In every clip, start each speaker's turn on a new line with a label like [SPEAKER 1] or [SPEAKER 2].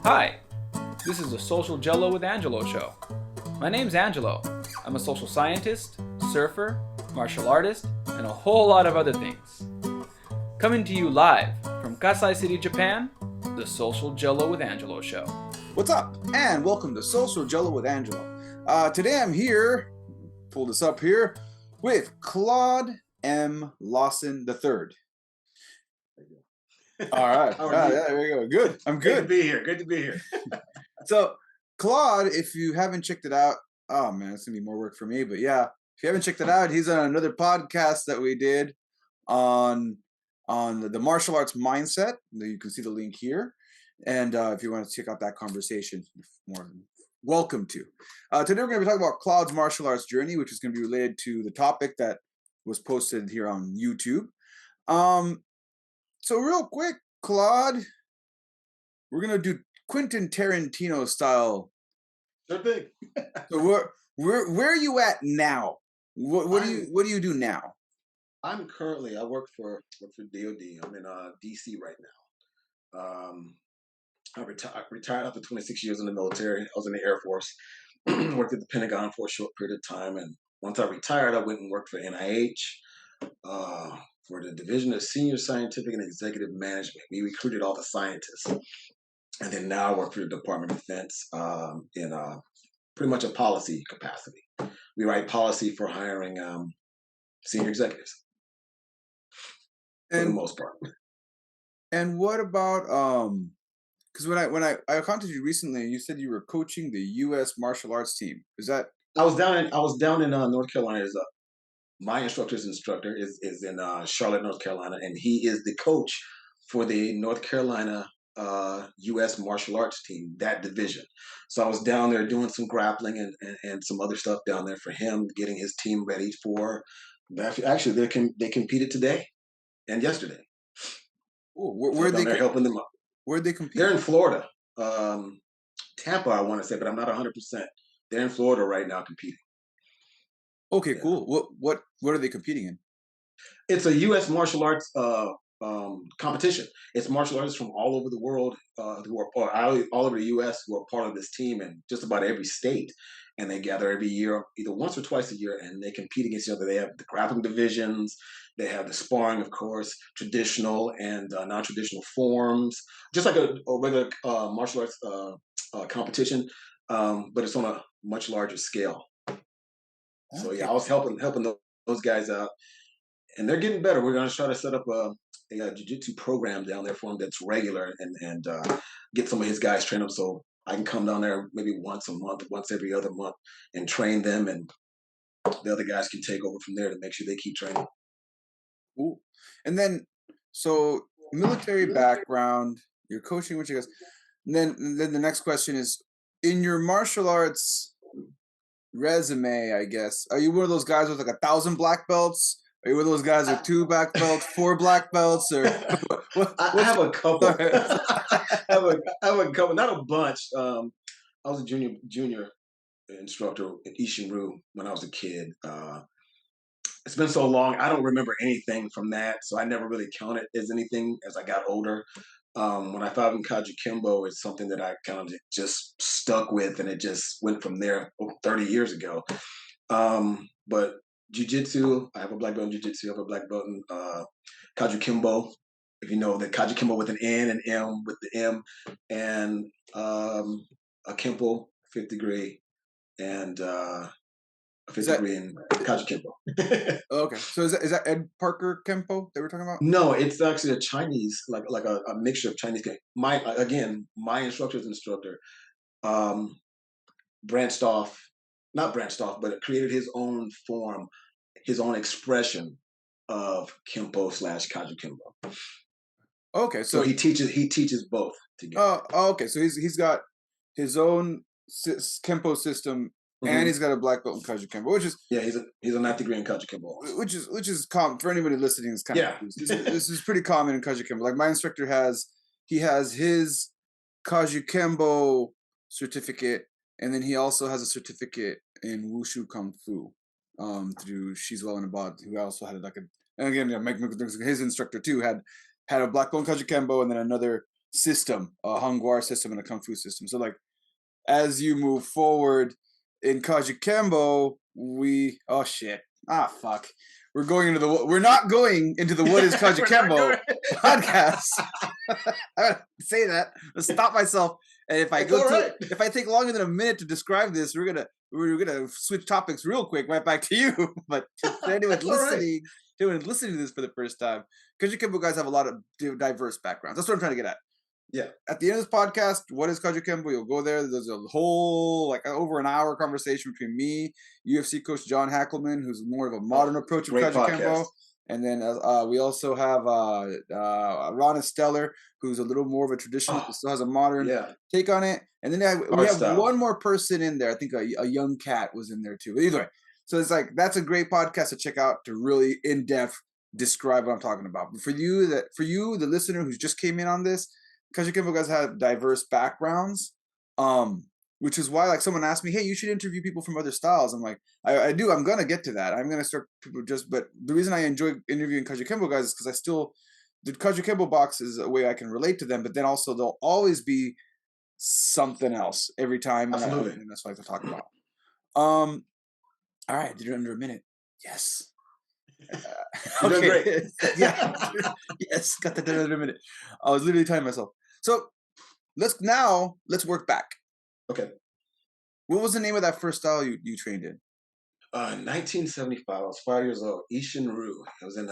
[SPEAKER 1] Hi, this is the Social Gelo with Angelo show. My name's Angelo. I'm a social scientist, surfer, martial artist, and a whole lot of other things. Coming to you live from Kasai City, Japan, the Social Gelo with Angelo show.
[SPEAKER 2] What's up? And welcome to Social Gelo with Angelo. Today I'm here, pull this up here, with Claude M. Lawson III. All right. There we go. Good. I'm good.
[SPEAKER 3] Good to be here.
[SPEAKER 2] So, Claude, if you haven't checked it out, oh man, it's gonna be more work for me. But yeah, if you haven't checked it out, he's on another podcast that we did on the martial arts mindset. You can see the link here. And if you want to check out that conversation, you're more than welcome to. Today we're going to be talking about Claude's martial arts journey, which is going to be related to the topic that was posted here on YouTube. So real quick, Claude, we're going to do Quentin Tarantino style.
[SPEAKER 3] Sure thing.
[SPEAKER 2] So where are you at now? What do you do now?
[SPEAKER 3] I work for DOD. I'm in DC right now. I retired after 26 years in the military. I was in the Air Force. Worked at the Pentagon for a short period of time, and once I retired, I went and worked for NIH for the Division of Senior Scientific and Executive Management. We recruited all the scientists, and then now I work for the Department of Defense in pretty much a policy capacity. We write policy for hiring senior executives for the most part.
[SPEAKER 2] And what about because when I contacted you recently, you said you were coaching the U.S. martial arts team. Is that?
[SPEAKER 3] I was down in North Carolina. My instructor's instructor is in Charlotte, North Carolina, and he is the coach for the North Carolina U.S. martial arts team, that division. So I was down there doing some grappling and some other stuff down there for him, getting his team ready for. Actually, they competed today and yesterday.
[SPEAKER 2] Ooh, where
[SPEAKER 3] they're helping them up.
[SPEAKER 2] Where'd they compete?
[SPEAKER 3] They're in Florida, Tampa, I want to say, but I'm not 100%. They're in Florida right now competing.
[SPEAKER 2] Okay, yeah. Cool. What are they competing in?
[SPEAKER 3] It's a U.S. martial arts competition. It's martial artists from all over the world who are all over the U.S. who are part of this team, and just about every state. And they gather every year, either once or twice a year, and they compete against each other. They have the grappling divisions, they have the sparring, of course, traditional and non-traditional forms, just like a regular martial arts competition, but it's on a much larger scale. Okay. So yeah, I was helping those guys out, and they're getting better. We're going to try to set up a jiu-jitsu program down there for them that's regular, and get some of his guys trained up so I can come down there maybe once a month, once every other month, and train them, and the other guys can take over from there to make sure they keep training.
[SPEAKER 2] Cool. And then, so military background, you're coaching with you guys. And then the next question is, in your martial arts resume, I guess, are you one of those guys with like 1,000 black belts? Are you one of those guys with 2 black belts, 4 black belts, or
[SPEAKER 3] I have a couple. I have a couple, not a bunch. I was a junior instructor at Ishinru when I was a kid. It's been so long, I don't remember anything from that, so I never really counted as anything as I got older. When I thought in Kajukenbo, it's something that I kind of just stuck with, and it just went from there 30 years ago. But jiu-jitsu, I have a black belt in jiu-jitsu, I have a black belt in Kajukenbo, if you know the Kajukenbo with an N and M with the M, and a Kempo, 5th degree, and a 5th degree in Kajukenbo.
[SPEAKER 2] Okay, so is that Ed Parker Kempo that we're talking about?
[SPEAKER 3] No, it's actually a Chinese, like a mixture of Chinese. My instructor's instructor not branched off, but created his own form, his own expression of Kempo / Kajukenbo.
[SPEAKER 2] Okay,
[SPEAKER 3] so he teaches both together.
[SPEAKER 2] Oh, okay, so he's got his own Kempo system. Mm-hmm. And he's got a black belt in Kajukenbo, which is
[SPEAKER 3] he's a 9th degree in Kajukenbo,
[SPEAKER 2] which is common for anybody listening. Is kind of this is pretty common in Kajukenbo. Like my instructor has his Kajukenbo certificate, and then he also has a certificate in Wushu Kung Fu through Shizwell and Abad, who also had and again, his instructor too had a black belt in Kajukenbo, and then another system, a Hangwar system and a Kung Fu system. So like as you move forward in Kajukenbo, fuck. We're not going into the What is Kajukenbo podcast. I gotta say that. Let's stop myself. And if I take longer than a minute to describe this, we're gonna switch topics real quick right back to you. But to anyone listening to this for the first time, Kajukenbo guys have a lot of diverse backgrounds. That's what I'm trying to get at.
[SPEAKER 3] Yeah.
[SPEAKER 2] At the end of this podcast, what is Kajukenbo? You'll go there. There's a whole, like, over an hour conversation between me, UFC coach John Hackelman, who's more of a modern approach of Kajukenbo. And then we also have Ron Esteller, who's a little more of a traditional, but still has a modern take on it. And then we have one more person in there. I think a young cat was in there too. But either way, so it's like, that's a great podcast to check out to really in-depth describe what I'm talking about. But for you, the listener who's just came in on this, Kajukenbo guys have diverse backgrounds, which is why, like, someone asked me, hey, you should interview people from other styles. I'm like, I do. I'm going to get to that. I'm going to start people but the reason I enjoy interviewing Kajukenbo guys is because the Kajukenbo box is a way I can relate to them, but then also there'll always be something else every time.
[SPEAKER 3] Absolutely.
[SPEAKER 2] And that's what I like to talk about. All right. Did it under a minute? Yes.
[SPEAKER 3] Okay. Great.
[SPEAKER 2] Yeah. Yes. Got that done under a minute. I was literally telling myself. So let's work back.
[SPEAKER 3] Okay.
[SPEAKER 2] What was the name of that first style you trained in?
[SPEAKER 3] 1975. I was 5 years old. Ishin Ryu. I was in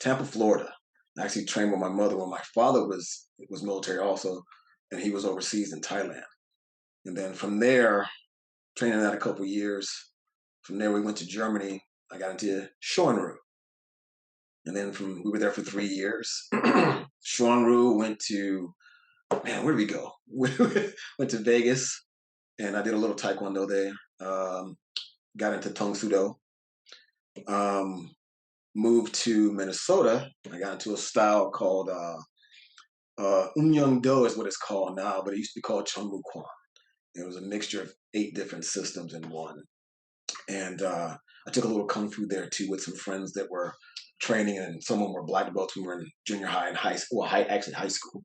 [SPEAKER 3] Tampa, Florida. I actually trained with my mother when my father was military also, and he was overseas in Thailand. And then from there, training that a couple years. From there, we went to Germany. I got into Shorin-ryu. And then we were there for 3 years. Shorin-ryu went to, where did we go? Went to Vegas, and I did a little Taekwondo there. Got into Tong Sudo. Moved to Minnesota. I got into a style called Do is what it's called now, but it used to be called Chungmu Kwan. It was a mixture of 8 different systems in one. And I took a little Kung Fu there too with some friends that were training, and some of them were black belts. We were in junior high and high school, high school.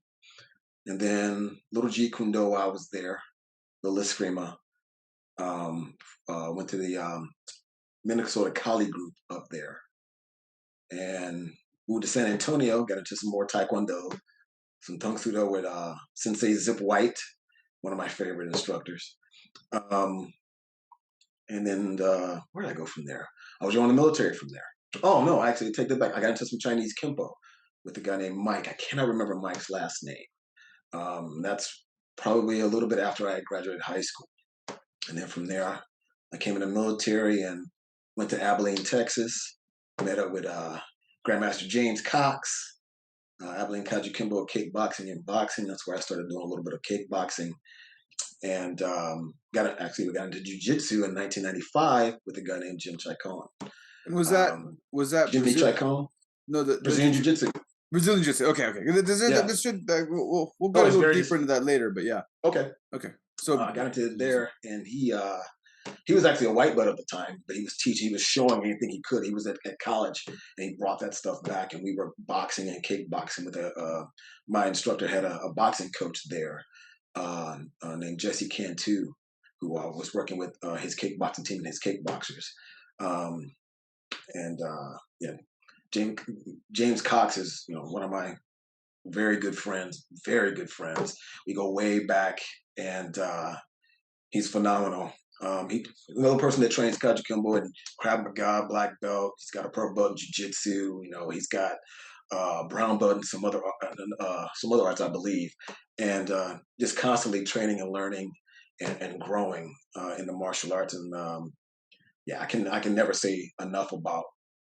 [SPEAKER 3] And then little Jeet Kune Do, I was there. Little Eskrima. Went to the Minnesota Kali group up there. And moved to San Antonio, got into some more Taekwondo, some Tong Sudo with Sensei Zip White, one of my favorite instructors. And then where did I go from there? I was joining the military from there. Oh, no, actually, take that back. I got into some Chinese Kempo with a guy named Mike. I cannot remember Mike's last name. That's probably a little bit after I graduated high school. And then from there, I came in the military and went to Abilene, Texas. Met up with Grandmaster James Cox, Abilene Kajukenbo kickboxing and boxing. That's where I started doing a little bit of kickboxing. And we got into jiu-jitsu in 1995 with a guy named Jim Chacon.
[SPEAKER 2] And was that
[SPEAKER 3] Jimmy Chacon?
[SPEAKER 2] No, the
[SPEAKER 3] Brazilian jiu-jitsu.
[SPEAKER 2] Brazilian jiu-jitsu. Okay. This should we'll go a little deeper into that later, but yeah.
[SPEAKER 3] Okay.
[SPEAKER 2] So
[SPEAKER 3] I got into there, and he was actually a white belt at the time, but he was teaching. He was showing anything he could. He was at college, and he brought that stuff back, and we were boxing and kickboxing with my instructor had a boxing coach there named Jesse Cantu, who was working with his kickboxing team and his kickboxers. James Cox is one of my very good friends. We go way back, and he's phenomenal. He's another person that trains Kajukenbo and Krav Maga, black belt. He's got a purple belt in jiu-jitsu. He's got brown belt and some other arts, I believe, and just constantly training and learning and growing in the martial arts. And I can never say enough about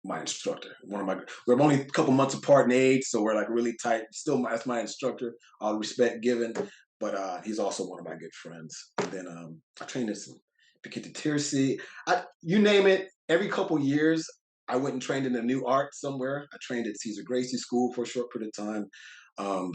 [SPEAKER 3] my instructor. We're only a couple months apart in age, so we're like really tight. Still, that's my instructor. All the respect given, but he's also one of my good friends. And then I trained in some Pikita Tirsi. You name it. Every couple years, I went and trained in a new art somewhere. I trained at Caesar Gracie School for a short period of time.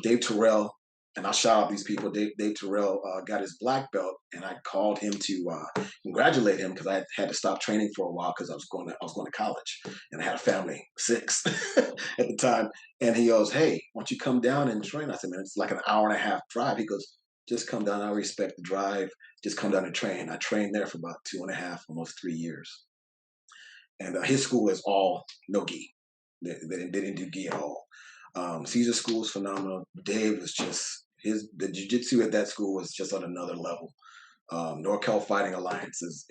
[SPEAKER 3] Dave Terrell and I shout out these people. Dave Terrell got his black belt, and I called him to congratulate him because I had to stop training for a while because I was going to college, and I had a family of 6 at the time. And he goes, "Hey, why don't you come down and train?" I said, "Man, it's like an hour and a half drive." He goes, "Just come down. I respect the drive. Just come down and train." I trained there for about 2.5, almost 3 years. And his school is all no gi. They didn't do gi at all. Caesar School is phenomenal. Dave was just the jiu-jitsu at that school was just on another level. NorCal Fighting Alliance was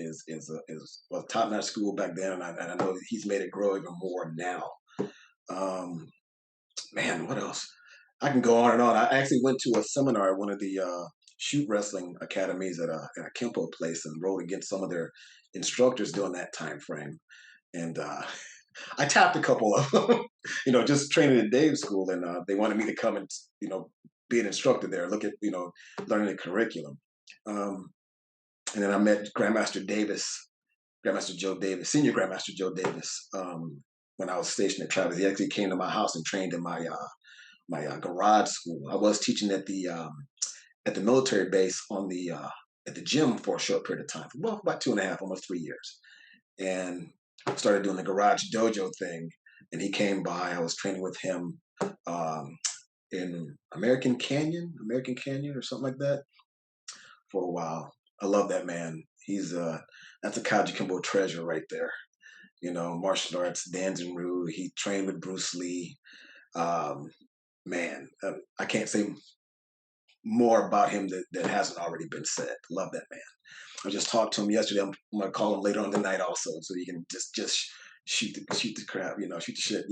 [SPEAKER 3] a top-notch school back then, and I know he's made it grow even more now. Man, what else? I can go on and on. I actually went to a seminar at one of the shoot wrestling academies at a Kempo place and rode against some of their instructors during that time frame. And I tapped a couple of them, just training at Dave's school, and they wanted me to come and, be an instructor there, look at, learning the curriculum. And then I met Grandmaster Joe Davis, Senior Grandmaster Joe Davis, when I was stationed at Travis. He actually came to my house and trained in my garage school. I was teaching at the military base at the gym for a short period of time, for about 2.5, almost 3 years, and started doing the garage dojo thing. And he came by. I was training with him in American Canyon or something like that for a while. I love that man. He's that's a Kajukenbo treasure right there. Martial arts, Danzen Ryu. He trained with Bruce Lee. Man, I can't say more about him that hasn't already been said. Love that man. I just talked to him yesterday. I'm gonna call him later on the night also, so you can just shoot the crap, shoot the shit,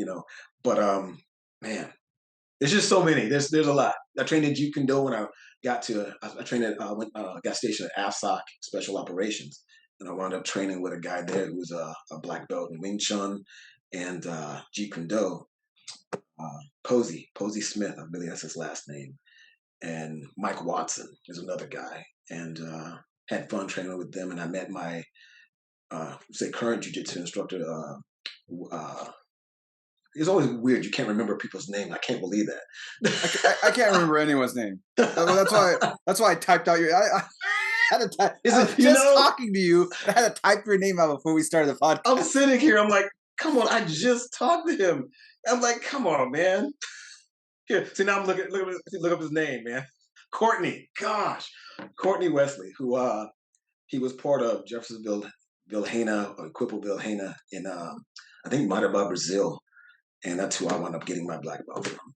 [SPEAKER 3] But man, there's just so many. There's a lot. I trained in Jeet Kune Do when I trained got stationed at AFSOC Special Operations, and I wound up training with a guy there who was a black belt in Wing Chun and Jeet Kune Do. Posey Smith, I believe that's his last name, and Mike Watson is another guy, and had fun training with them. And I met my current jiu-jitsu instructor. It's always weird. You can't remember people's name. I can't believe
[SPEAKER 2] that. I can't remember anyone's name. That's why I typed out your. I had to type. Talking to you. I had to type your name out before we started the podcast.
[SPEAKER 3] I'm sitting here. I'm like, come on! I just talked to him. I'm like, come on, man. Here, see now I'm look up his name, man. Courtney. Gosh, Courtney Wesley, who he was part of Jeffersonville Vilhena or Equipo Vilhena in I think Marabá, Brazil. And that's who I wound up getting my black belt from.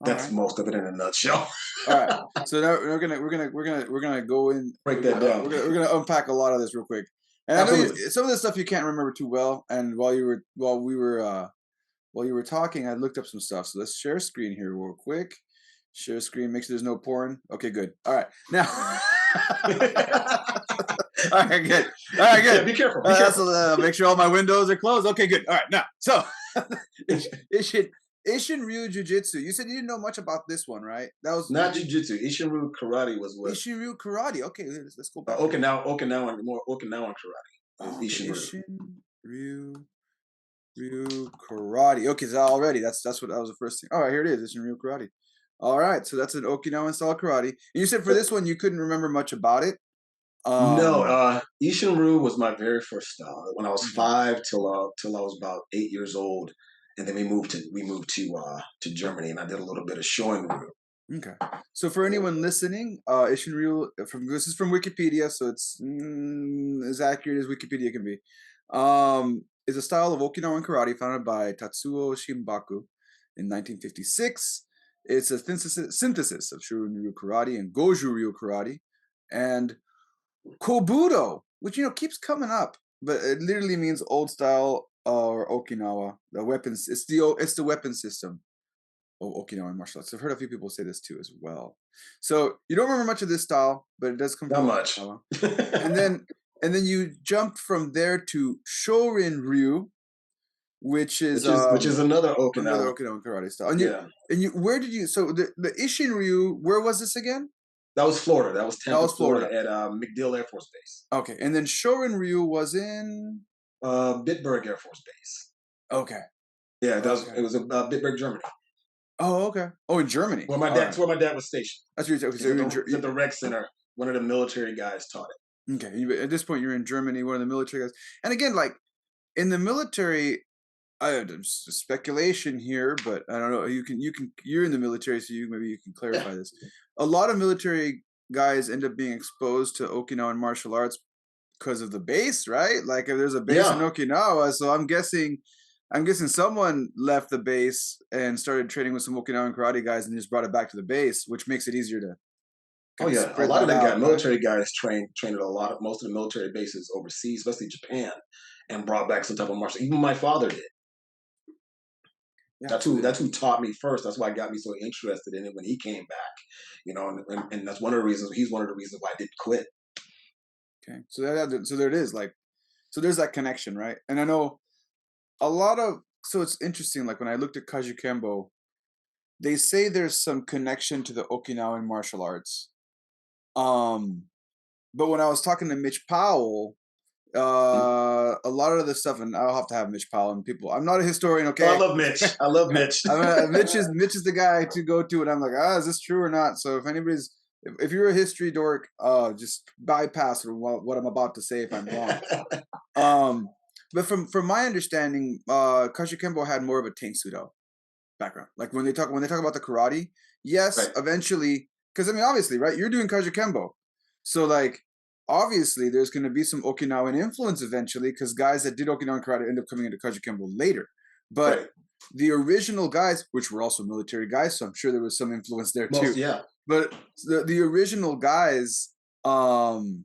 [SPEAKER 3] That's most of it in a nutshell.
[SPEAKER 2] All right. So now we're gonna go in,
[SPEAKER 3] break that down.
[SPEAKER 2] We're gonna unpack a lot of this real quick. And absolutely. I know some of this stuff you can't remember too well. And while we were talking, I looked up some stuff. So let's share screen here real quick. Share screen. Make sure there's no porn. Okay, good. All right. Now. All right, good.
[SPEAKER 3] Yeah, be careful.
[SPEAKER 2] Make sure all my windows are closed. Okay, good. All right, now, so Ishin Ryu Jiu-Jitsu. You said you didn't know much about this one, right? That was
[SPEAKER 3] not Jiu-Jitsu. Ishin Ryu Karate was what?
[SPEAKER 2] Ishin Ryu Karate. Okay, let's go back.
[SPEAKER 3] Okinawan Karate.
[SPEAKER 2] Ishin Ryu Karate. Okay, so already that was the first thing. All right, here it is. Ishin Ryu Karate. All right, so that's an Okinawan style karate. And you said for this one you couldn't remember much about it.
[SPEAKER 3] No, Ishin Ryu was my very first style. When I was 5 till I was about 8 years old, and then we moved to Germany, and I did a little bit of Shoin Ryu.
[SPEAKER 2] Okay, so for anyone listening, Ishin Ryu this is from Wikipedia, so it's as accurate as Wikipedia can be. Is a style of Okinawan karate founded by Tatsuo Shimbaku in 1956. It's a synthesis of Shurun Ryu karate and Goju Ryu karate, and Kobudo, which keeps coming up, but it literally means old style or Okinawa. The weapons, it's the weapon system of Okinawan martial arts. I've heard a few people say this too as well. So you don't remember much of this style, but it does come from
[SPEAKER 3] much.
[SPEAKER 2] and then you jumped from there to Shorin Ryu, which is
[SPEAKER 3] another Okinawan
[SPEAKER 2] karate style. And where did you? So the Ishin Ryu, where was this again?
[SPEAKER 3] That was Florida. That was Tampa, Florida, at MacDill Air Force Base.
[SPEAKER 2] Okay, and then Shorin Ryu was in
[SPEAKER 3] Bitburg Air Force Base.
[SPEAKER 2] Okay.
[SPEAKER 3] Yeah, it was Bitburg, Germany.
[SPEAKER 2] Oh, okay. Oh, in Germany.
[SPEAKER 3] Where my
[SPEAKER 2] All
[SPEAKER 3] dad,
[SPEAKER 2] right.
[SPEAKER 3] that's where my dad was stationed.
[SPEAKER 2] That's what you're, okay.
[SPEAKER 3] He's
[SPEAKER 2] So you're in
[SPEAKER 3] he's at the rec center. One of the military guys taught it.
[SPEAKER 2] okay. At this point, you're in Germany, one of the military guys. And again, like in the military, there's speculation here, but I don't know. You're in the military, so maybe you can clarify this. A lot of military guys end up being exposed to Okinawan martial arts because of the base, right? Like if there's a base in
[SPEAKER 3] Yeah.
[SPEAKER 2] Okinawa, so I'm guessing someone left the base and started training with some Okinawan karate guys and just brought it back to the base, which makes it easier to
[SPEAKER 3] Oh
[SPEAKER 2] kind of
[SPEAKER 3] yeah, a
[SPEAKER 2] spread
[SPEAKER 3] lot of
[SPEAKER 2] that
[SPEAKER 3] the
[SPEAKER 2] out, right?
[SPEAKER 3] military guys trained at most of the military bases overseas, especially Japan, and brought back some type of martial. Even my father did.
[SPEAKER 2] Yeah,
[SPEAKER 3] That's who taught me first. That's why got me so interested in it when he came back. And that's one of the reasons. He's one of the reasons why I didn't quit.
[SPEAKER 2] okay. So there it is. Like, so there's that connection, right? And I know a lot of. So it's interesting. Like when I looked at Kajukenbo, they say there's some connection to the Okinawan martial arts. But when I was talking to Mitch Powell, a lot of the stuff, and I'll have to have Mitch Powell and people. I'm not a historian,
[SPEAKER 3] Oh, I
[SPEAKER 2] okay?
[SPEAKER 3] love Mitch. I love Mitch.
[SPEAKER 2] Mitch is the guy to go to, and I'm like, is this true or not? So if you're a history dork, just bypass what I'm about to say if I'm wrong. But from my understanding, Kajukenbo had more of a Tangsudo background. Like when they talk about the karate, yes,
[SPEAKER 3] Right.
[SPEAKER 2] eventually, because I mean, obviously, right? You're doing Kajukenbo, so like obviously there's going to be some Okinawan influence eventually, because guys that did Okinawan karate end up coming into Kajukenbo later. But
[SPEAKER 3] Right.
[SPEAKER 2] the original guys, which were also military guys, so I'm sure there was some influence there too.
[SPEAKER 3] Yeah.
[SPEAKER 2] But the original guys, the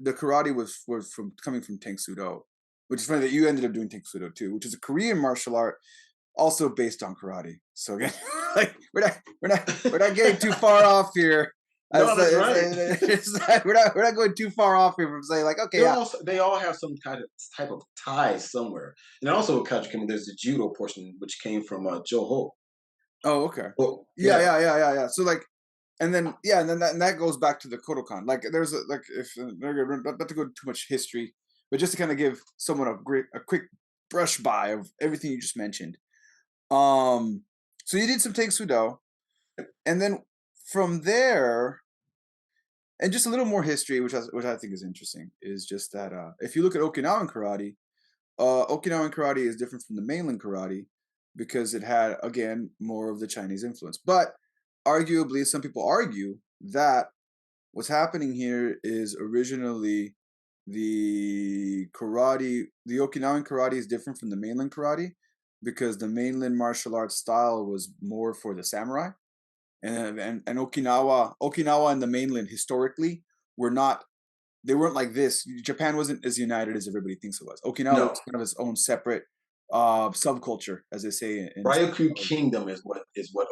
[SPEAKER 2] karate was from coming from Tangsudo, which is funny that you ended up doing Tangsudo too, which is a Korean martial art also based on karate. So again, like we're not getting too far off here.
[SPEAKER 3] No, that's right.
[SPEAKER 2] We're not going too far off here from saying like, okay,
[SPEAKER 3] They all have some kind of type of ties somewhere. And also with Kajukenbo, there's the judo portion which came from Joho.
[SPEAKER 2] Oh, okay.
[SPEAKER 3] Well,
[SPEAKER 2] Yeah. So like, and then that goes back to the Kodokan. Like there's if not to go too much history, but just to kind of give someone a quick brush by of everything you just mentioned. So you did some Tangsudo, and then from there, and just a little more history, which I think is interesting, is just that if you look at Okinawan karate is different from the mainland karate because it had again more of the Chinese influence. But arguably, some people argue that what's happening here is originally the Okinawan karate is different from the mainland karate because the mainland martial arts style was more for the samurai, and Okinawa and the mainland historically weren't like this. Japan wasn't as united as everybody thinks it was. Okinawa was kind of its own separate subculture, as they say in
[SPEAKER 3] Ryukyu Kingdom is what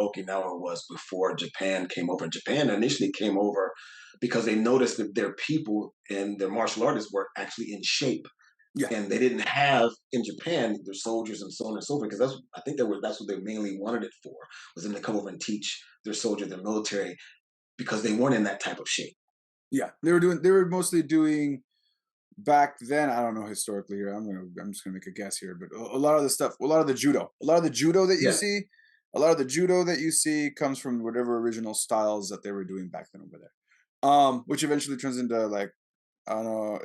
[SPEAKER 3] Okinawa was before Japan came over. Japan initially came over because they noticed that their people and their martial artists were actually in shape.
[SPEAKER 2] Yeah.
[SPEAKER 3] And they didn't have in Japan their soldiers and so on and so forth, because that's what they mainly wanted it for, was them to come over and teach their soldiers, their military, because they weren't in that type of shape.
[SPEAKER 2] Yeah, they were mostly doing back then. I don't know historically here. I'm just gonna make a guess here, but a lot of the judo that you see comes from whatever original styles that they were doing back then over there. Which eventually turns into like, I don't know,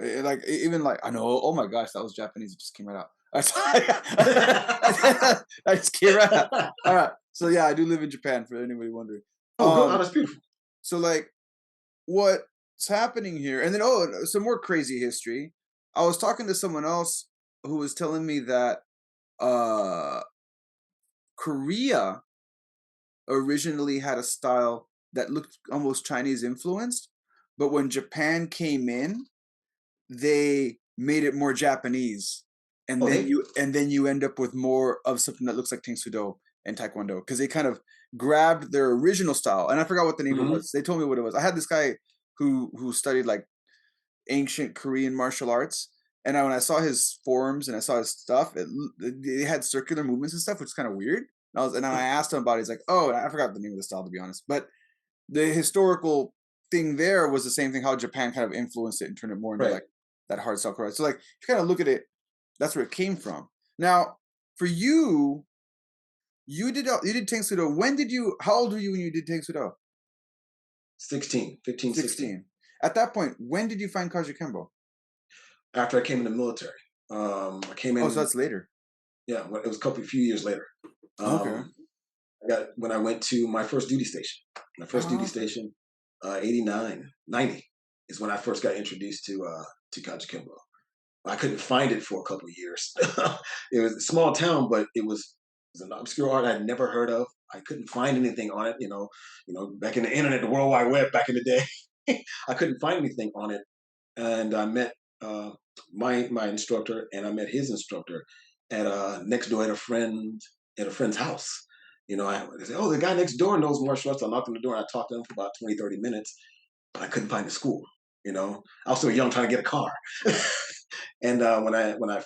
[SPEAKER 2] even like, I know. Oh my gosh, that was Japanese. It just came right out. I just came right out. All right, so yeah, I do live in Japan. For anybody wondering.
[SPEAKER 3] Oh, that's beautiful.
[SPEAKER 2] So like, what's happening here? And then some more crazy history. I was talking to someone else who was telling me that Korea originally had a style that looked almost Chinese influenced, but when Japan came in, they made it more Japanese, and then you end up with more of something that looks like Tangsudo and Taekwondo, because they kind of grabbed their original style, and I forgot what the name was. They told me what it was. I had this guy who studied like ancient Korean martial arts, and when I saw his forms and I saw his stuff, it had circular movements and stuff, which is kind of weird. And I asked him about it. He's like, oh, I forgot the name of the style, to be honest, but the historical thing there was the same thing, how Japan kind of influenced it and turned it more into like that hard style karate. So like, if you kind of look at it, that's where it came from. Now, for you, You did Tang Sudo. When did you? How old were you when you did Tang Sudo?
[SPEAKER 3] 16, 15, 16.
[SPEAKER 2] 16. At that point, when did you find Kajukenbo?
[SPEAKER 3] After I came in the military. I came
[SPEAKER 2] Oh, so
[SPEAKER 3] in,
[SPEAKER 2] that's later.
[SPEAKER 3] yeah, it was a few years later.
[SPEAKER 2] Okay.
[SPEAKER 3] When I went to my first duty station. My first duty
[SPEAKER 2] Okay.
[SPEAKER 3] station, 89, 90 is when I first got introduced to Kajukenbo. I couldn't find it for a couple of years. It was a small town, but it was an obscure art I'd never heard of. I couldn't find anything on it. Back in the internet, the World Wide Web, back in the day, I couldn't find anything on it. And I met uh, my instructor, and I met his instructor at next door at a friend's house. I said, "Oh, the guy next door knows martial arts." I knocked on the door and I talked to him for about 20, 30 minutes, but I couldn't find the school. I was so young trying to get a car. And when I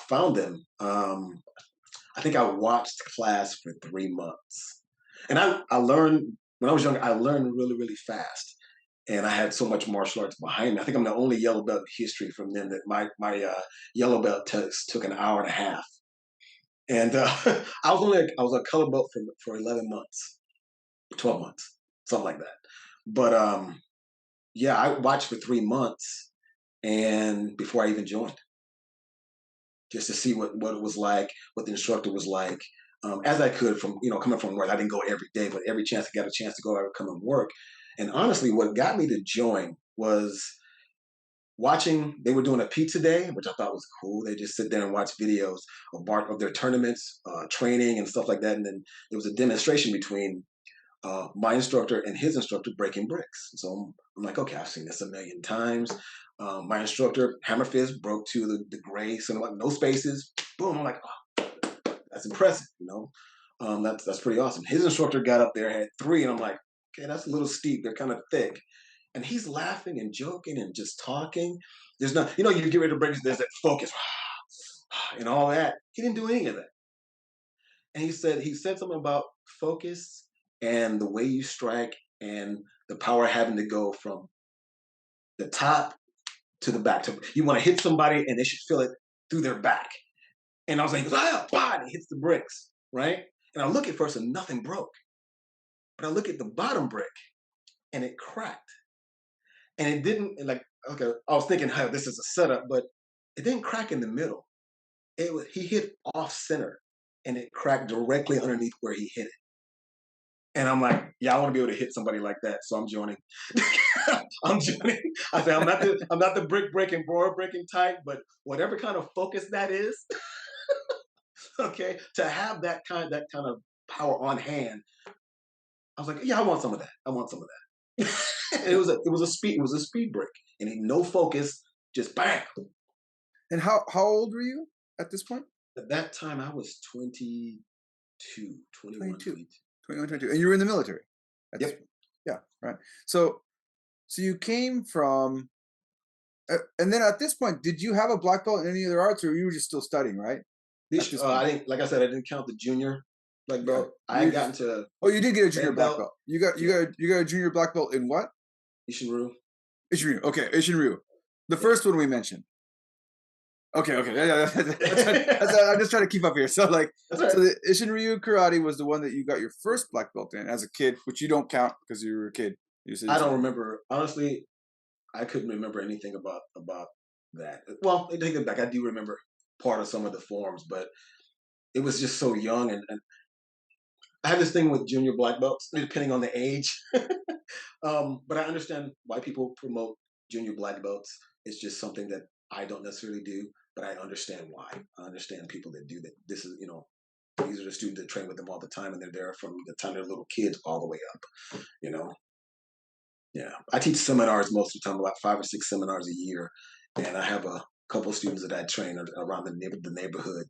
[SPEAKER 3] found them, I think I watched class for 3 months, and I learned when I was young. I learned really really fast, and I had so much martial arts behind me. I think I'm the only yellow belt in history from them that my yellow belt test took an hour and a half, and I was a color belt for 11 months, 12 months, something like that. But yeah, I watched for 3 months, and before I even joined, just to see what it was like, what the instructor was like, as I could from coming from work. I didn't go every day, but every chance I got a chance to go, I would come and work. And honestly, what got me to join was watching. They were doing a pizza day, which I thought was cool. They just sit there and watch videos of their tournaments, training, and stuff like that. And then there was a demonstration between my instructor and his instructor breaking bricks. So I'm like, okay, I've seen this a million times. My instructor, hammer fist, broke to the gray, so like no spaces. Boom! I'm like, oh, that's impressive. That's pretty awesome. His instructor got up there, had three, and I'm like, okay, that's a little steep. They're kind of thick. And he's laughing and joking and just talking. There's not, you get ready to break. There's that focus and all that. He didn't do any of that. And he said something about focus and the way you strike and the power having to go from the top to the back. You want to hit somebody and they should feel it through their back. And I was like, and he hits the bricks, right? And I look at first and nothing broke. But I look at the bottom brick and it cracked. And it didn't, like, okay, I was thinking, hey, this is a setup, but it didn't crack in the middle. He hit off center and it cracked directly underneath where he hit it. And I'm like, yeah, I want to be able to hit somebody like that, so I'm joining. I'm joining. I say I'm not the brick breaking, board breaking type, but whatever kind of focus that is, okay, to have that kind of power on hand, I was like, yeah, I want some of that. I want some of that. It was a speed break, and no focus, just bam.
[SPEAKER 2] And how old were you at this point?
[SPEAKER 3] At that time, I was 22, 21, 22.
[SPEAKER 2] 21, 22. And you were in the military at this
[SPEAKER 3] Yep.
[SPEAKER 2] point. Yeah, right. So you came from, and then at this point, did you have a black belt in any other arts, or you were just still studying, right?
[SPEAKER 3] I didn't, like I said, I didn't count the junior black belt.
[SPEAKER 2] Yeah.
[SPEAKER 3] I had gotten to.
[SPEAKER 2] Oh, you did get a junior
[SPEAKER 3] red
[SPEAKER 2] black
[SPEAKER 3] belt.
[SPEAKER 2] belt. You got a junior black belt in what?
[SPEAKER 3] Ishinryu.
[SPEAKER 2] Ishinryu. Okay, Ishinryu. The first one we mentioned. Okay. Yeah. I'm just trying to keep up here. So
[SPEAKER 3] That's right.
[SPEAKER 2] so the Ishinryu karate was the one that you got your first black belt in as a kid, which you don't count because you were a kid.
[SPEAKER 3] I don't remember. Honestly, I couldn't remember anything about that. Well, take it back. I do remember part of some of the forms, but it was just so young, and I have this thing with junior black belts, depending on the age. But I understand why people promote junior black belts. It's just something that I don't necessarily do, but I understand why. I understand people that do that. This is, these are the students that train with them all the time, and they're there from the time they're little kids all the way up. Yeah, I teach seminars most of the time, about 5 or 6 seminars a year, and I have a couple of students that I train around the neighborhood.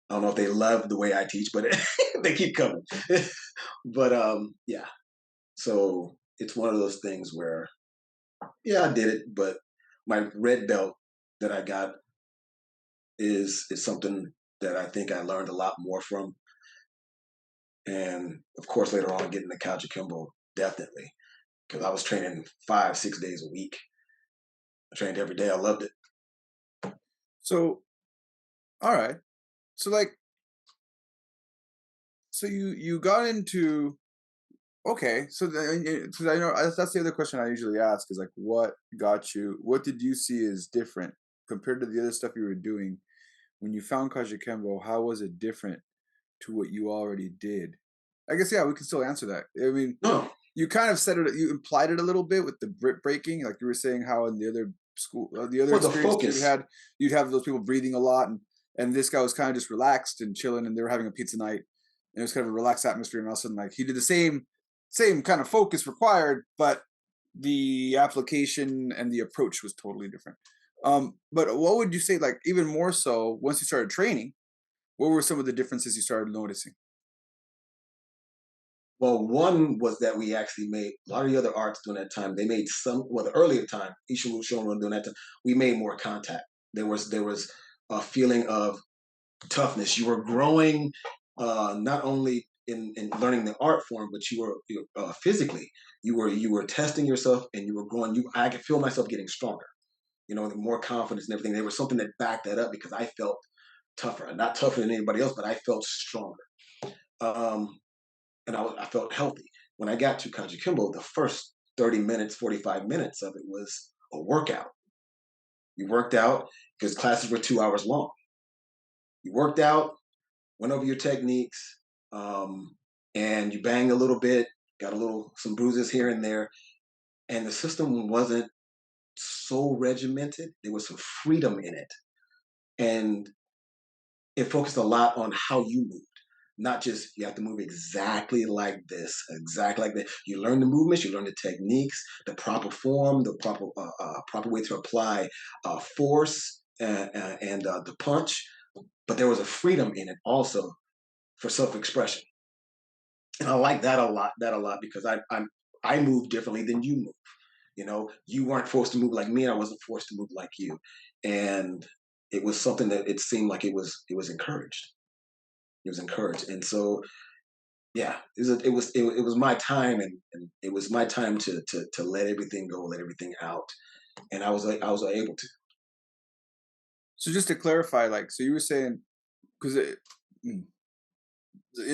[SPEAKER 3] I don't know if they love the way I teach, but they keep coming. But yeah, so it's one of those things where, yeah, I did it, but my red belt that I got is something that I think I learned a lot more from, and of course later on getting the Kajukenbo, definitely, because I was training 5, 6 days a week. I trained every day. I loved it.
[SPEAKER 2] So, all right. So so you got into okay. So I know that's the other question I usually ask is like, what got you? What did you see as different compared to the other stuff you were doing when you found Kajukenbo? How was it different to what you already did? I guess yeah, we can still answer that. I mean,
[SPEAKER 3] No,
[SPEAKER 2] you kind of said it. You implied it a little bit with the breaking, like you were saying how in the other school, the other
[SPEAKER 3] well, the
[SPEAKER 2] experiences you
[SPEAKER 3] focus.
[SPEAKER 2] had, you'd have those people breathing a lot, and this guy was kind of just relaxed and chilling, and they were having a pizza night, and it was kind of a relaxed atmosphere, and all of a sudden, like he did the same kind of focus required, but the application and the approach was totally different. But what would you say, like even more so, once you started training, what were some of the differences you started noticing?
[SPEAKER 3] Well, one was that we actually made a lot of the other arts during that time. They made the earlier time, Ishimu Shonron during that time, we made more contact. There was a feeling of toughness. You were growing not only in learning the art form, but physically. You were testing yourself, and you were growing. I could feel myself getting stronger. More confidence and everything. There was something that backed that up because I felt tougher, not tougher than anybody else, but I felt stronger. Um, and I felt healthy. When I got to Kajukenbo, the first 30 minutes, 45 minutes of it was a workout. You worked out because classes were 2 hours long. You worked out, went over your techniques, and you banged a little bit, got some bruises here and there. And the system wasn't so regimented. There was some freedom in it. And it focused a lot on how you moved. Not just you have to move exactly like this, exactly like that. You learn the movements, you learn the techniques, the proper form, the proper way to apply force and the punch. But there was a freedom in it also for self-expression, and I like that a lot. That a lot because I move differently than you move. You weren't forced to move like me, and I wasn't forced to move like you, and it was something that it seemed like it was encouraged. It was encouraged, and so yeah, it was my time, and it was my time to let everything go, let everything out, and I was able to.
[SPEAKER 2] So just to clarify, like, so you were saying because mm,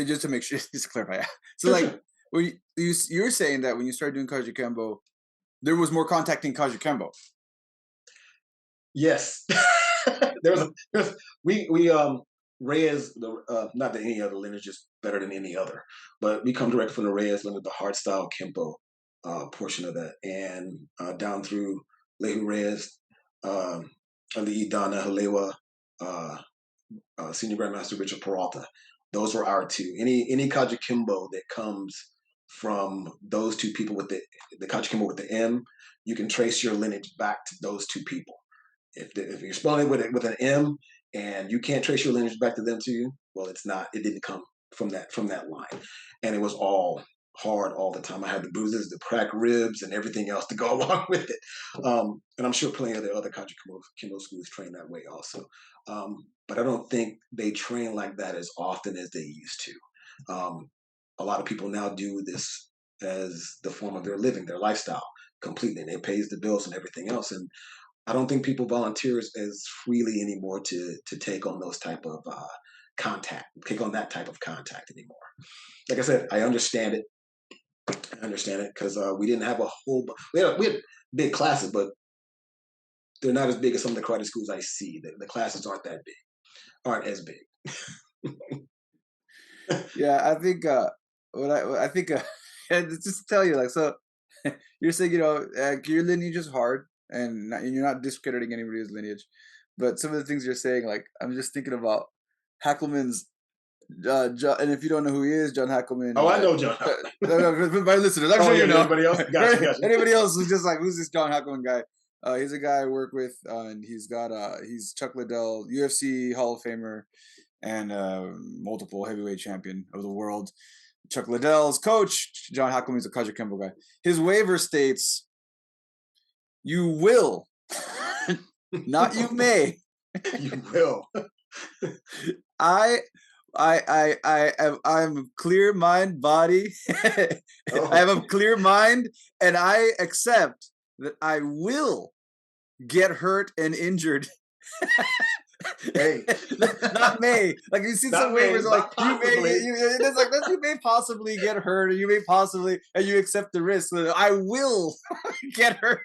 [SPEAKER 2] just to make sure, just to clarify, so
[SPEAKER 3] Sure,
[SPEAKER 2] like
[SPEAKER 3] sure.
[SPEAKER 2] when you're saying that when you started doing Kajukenbo, there was more contact in Kajukenbo.
[SPEAKER 3] Yes, there's we Reyes, not that any other lineage is better than any other, but we come directly from the Reyes lineage, the hard style Kempo portion of that, and down through Lehu Reyes, um, Ali Dana Halewa, uh, Senior Grandmaster Richard Peralta. Those were our two. Any Kajukenbo that comes from those two people with the Kajukenbo with the M, you can trace your lineage back to those two people. If you're spelling it with an M and you can't trace your lineage back to them too, well, it didn't come from that line, and it was all hard all the time. I had the bruises, the cracked ribs, and everything else to go along with it. And I'm sure plenty of the other Kajukenbo schools train that way also, but I don't think they train like that as often as they used to. A lot of people now do this as the form of their living, their lifestyle completely, and it pays the bills and everything else. And I don't think people volunteer as freely anymore to take on those type of take on that type of contact anymore. Like I said, I understand it. I understand it because we didn't have a whole. We had big classes, but they're not as big as some of the karate schools I see. The classes aren't as big.
[SPEAKER 2] Yeah, I think what I think and just to tell you like so you're saying your lineage is hard and you're not discrediting anybody's lineage, but some of the things you're saying like I'm just thinking about Hackelman's and if you don't know who he is, John Hackelman.
[SPEAKER 3] Oh, I know John.
[SPEAKER 2] My listeners, I'm
[SPEAKER 3] Oh
[SPEAKER 2] sure
[SPEAKER 3] yeah,
[SPEAKER 2] you know.
[SPEAKER 3] anybody else? Gotcha.
[SPEAKER 2] Anybody else who's just like, who's this John Hackelman guy? He's a guy I work with, and he's Chuck Liddell, UFC Hall of Famer, and multiple heavyweight champion of the world. Chuck Liddell's coach, John Hackelman's a Kajukenbo guy. His waiver states, "You will, not you may."
[SPEAKER 3] You will.
[SPEAKER 2] I I'm clear mind body.
[SPEAKER 3] Oh.
[SPEAKER 2] I have a clear mind, and I accept that I will get hurt and injured
[SPEAKER 3] Hey,
[SPEAKER 2] Not may. Like you see some
[SPEAKER 3] not may,
[SPEAKER 2] waivers are like
[SPEAKER 3] not
[SPEAKER 2] you may
[SPEAKER 3] possibly.
[SPEAKER 2] it's like that you may possibly get hurt, or you may possibly, and you accept the risk. So I will get hurt.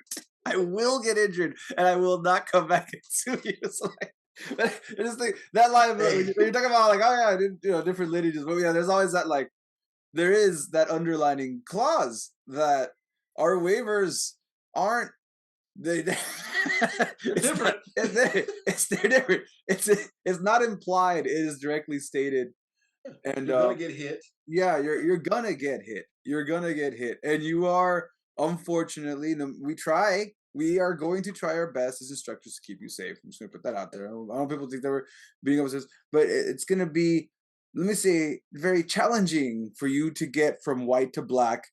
[SPEAKER 2] I will get injured, and I will not come back and sue you. So like, but I just think that liability.
[SPEAKER 3] Hey,
[SPEAKER 2] When you're talking about like, oh yeah, I did, different lineages, but yeah, there's always that like there is that underlining clause that our waivers aren't they
[SPEAKER 3] they're different.
[SPEAKER 2] they're different. It's not implied. It is directly stated. And
[SPEAKER 3] You're gonna get hit.
[SPEAKER 2] yeah, you're gonna get hit. You're gonna get hit, and you are unfortunately. We are going to try our best as instructors to keep you safe. I'm just gonna put that out there. I don't want people to think that we're being obsessed, but it's gonna be, let me say, very challenging for you to get from white to black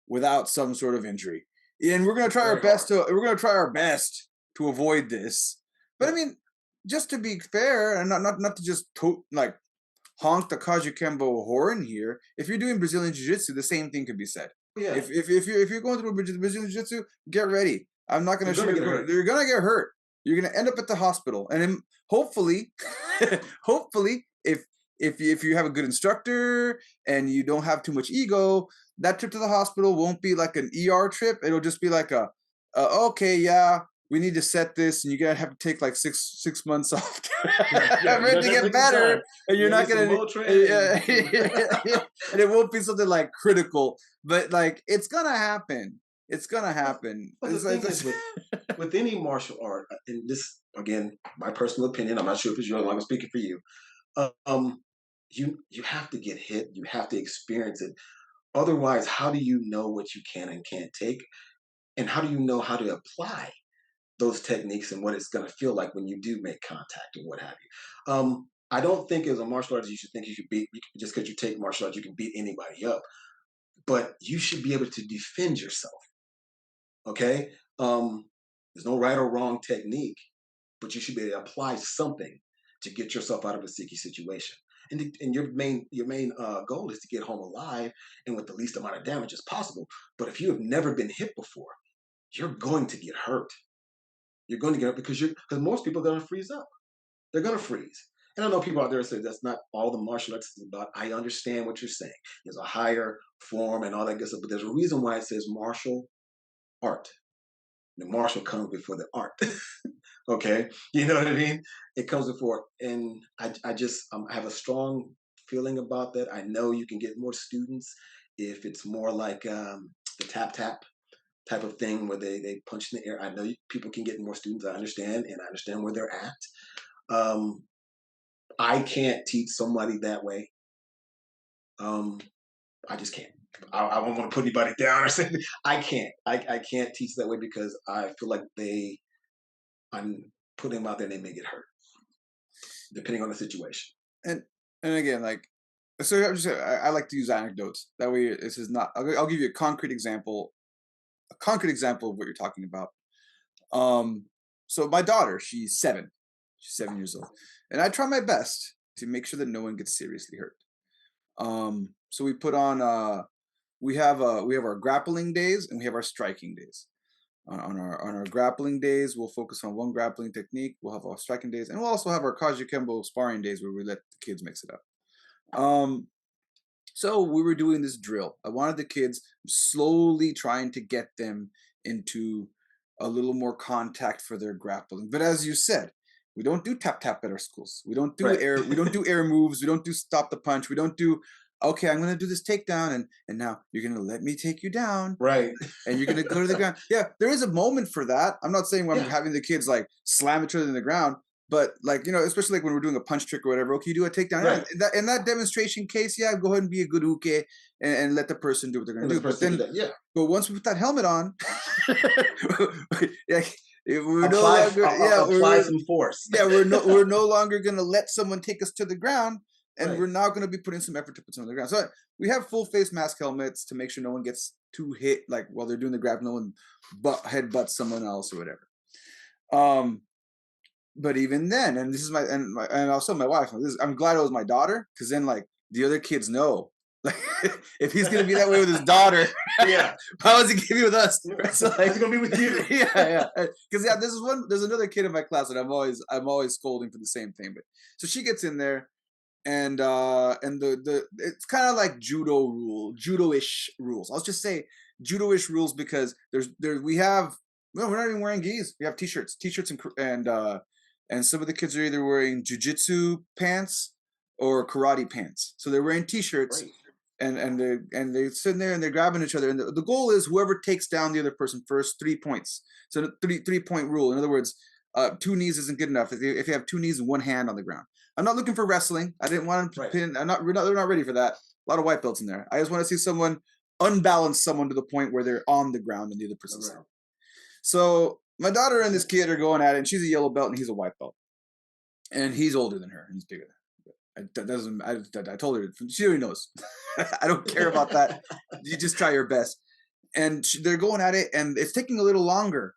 [SPEAKER 2] without some sort of injury. And we're gonna try our
[SPEAKER 3] Very
[SPEAKER 2] best
[SPEAKER 3] hard.
[SPEAKER 2] to avoid this. But I
[SPEAKER 3] Yep.
[SPEAKER 2] mean, just to be fair, and not to just like honk the Kajukenbo horn here. If you're doing Brazilian Jiu-Jitsu, the same thing could be said.
[SPEAKER 3] Yeah,
[SPEAKER 2] If you're going through Brazilian Jiu-Jitsu, get ready. I'm not gonna
[SPEAKER 3] you're gonna
[SPEAKER 2] shoot.
[SPEAKER 3] get hurt.
[SPEAKER 2] You're gonna get hurt. You're gonna end up at the hospital, and then hopefully, hopefully, if you have a good instructor and you don't have too much ego, that trip to the hospital won't be like an ER trip. It'll just be like okay, yeah, we need to set this, and you're gonna have to take like six months off
[SPEAKER 3] Yeah,
[SPEAKER 2] for it to get
[SPEAKER 3] take some
[SPEAKER 2] better,
[SPEAKER 3] time.
[SPEAKER 2] and you're
[SPEAKER 3] You
[SPEAKER 2] not
[SPEAKER 3] need some
[SPEAKER 2] gonna,
[SPEAKER 3] Motrin
[SPEAKER 2] and it won't be something like critical, but like it's gonna happen. It's gonna
[SPEAKER 3] But
[SPEAKER 2] happen.
[SPEAKER 3] but the thing is with any martial art, and this again, my personal opinion. I'm not sure if it's yours. I'm speaking for you. Um, you have to get hit. You have to experience it. Otherwise, how do you know what you can and can't take, and how do you know how to apply those techniques and what it's going to feel like when you do make contact and what have you? I don't think as a martial artist you should think you should beat just because you take martial arts you can beat anybody up, but you should be able to defend yourself. Okay, there's no right or wrong technique, but you should be able to apply something to get yourself out of a sticky situation. And your main goal is to get home alive and with the least amount of damage as possible. But if you have never been hit before, you're going to get hurt. You're going to get hurt because most people are going to freeze up. They're going to freeze. And I know people out there say that's not all the martial arts is about. I understand what you're saying. There's a higher form and all that good stuff, but there's a reason why it says martial art. The martial comes before the art. Okay, you know what I mean? It comes before, and I just I have a strong feeling about that. I know you can get more students if it's more like the tap tap type of thing where they punch in the air. I know people can get more students. I understand, and I understand where they're at. Um, I can't teach somebody that way. Um, I just can't. I don't want to put anybody down or something. I can't. I can't teach that way because I feel like I'm putting them out there and they may get hurt, depending on the situation.
[SPEAKER 2] and and again, like, so I like to use anecdotes. That way, this is not. I'll give you a concrete example. A concrete example of what you're talking about. Um, so my daughter, she's 7. She's 7 years old, and I try my best to make sure that no one gets seriously hurt. So we put on we have our grappling days and we have our striking days. On our grappling days, we'll focus on one grappling technique. We'll have our striking days, and we'll also have our Kajukenbo sparring days where we let the kids mix it up. So we were doing this drill. I wanted the kids slowly trying to get them into a little more contact for their grappling. But as you said, we don't do tap tap at our schools. We don't do
[SPEAKER 3] Right.
[SPEAKER 2] air. We don't do air moves. We don't do stop the punch. We don't do. Okay, I'm gonna do this takedown, and now you're gonna let me take you down,
[SPEAKER 3] Right.
[SPEAKER 2] and you're gonna go to the ground. Yeah, there is a moment for that. I'm not saying when I'm
[SPEAKER 3] Yeah.
[SPEAKER 2] having the kids like slam each other in the ground, but like especially like when we're doing a punch trick or whatever. Okay, you do a takedown. Yeah,
[SPEAKER 3] Right.
[SPEAKER 2] in that demonstration case, yeah, go ahead and be a good uke and let the person do what they're gonna
[SPEAKER 3] And
[SPEAKER 2] do.
[SPEAKER 3] the
[SPEAKER 2] But
[SPEAKER 3] person do
[SPEAKER 2] then,
[SPEAKER 3] that. Yeah.
[SPEAKER 2] but once we put that helmet on, yeah, we're no
[SPEAKER 3] Apply
[SPEAKER 2] longer yeah
[SPEAKER 3] apply some force.
[SPEAKER 2] we're no longer gonna let someone take us to the ground, and
[SPEAKER 3] Right.
[SPEAKER 2] we're now gonna be putting some effort to put someone on the ground. So we have full face mask helmets to make sure no one gets too hit, like while they're doing the grab, no one headbutts someone else or whatever. But even then, and this is and also my wife. I'm glad it was my daughter, because then like the other kids know Like, if he's gonna be that way with his daughter,
[SPEAKER 3] Yeah.
[SPEAKER 2] how is he gonna be with us? So
[SPEAKER 3] How's it gonna be with you?
[SPEAKER 2] yeah. Because there's another kid in my class that I'm always scolding for the same thing. But so she gets in there, and the it's kind of like judo-ish rules. I'll just say judo-ish rules because we have no, we're not even wearing gis. We have t-shirts, and some of the kids are either wearing jujitsu pants or karate pants. So they're wearing t-shirts.
[SPEAKER 3] Great.
[SPEAKER 2] And they're sitting there and they're grabbing each other. And the goal is whoever takes down the other person first, 3 points. So the 3-point rule. In other words, 2 knees isn't good enough. If you have 2 knees and 1 hand on the ground. I'm not looking for wrestling. I didn't want to pin. They're not ready for that. A lot of white belts in there. I just want to see someone unbalance someone to the point where they're on the ground and the other person's down. So my daughter and this kid are going at it, and she's a yellow belt and he's a white belt, and he's older than her and he's bigger than her. I told her, she already knows. I don't care about that. You just try your best. And they're going at it, and it's taking a little longer.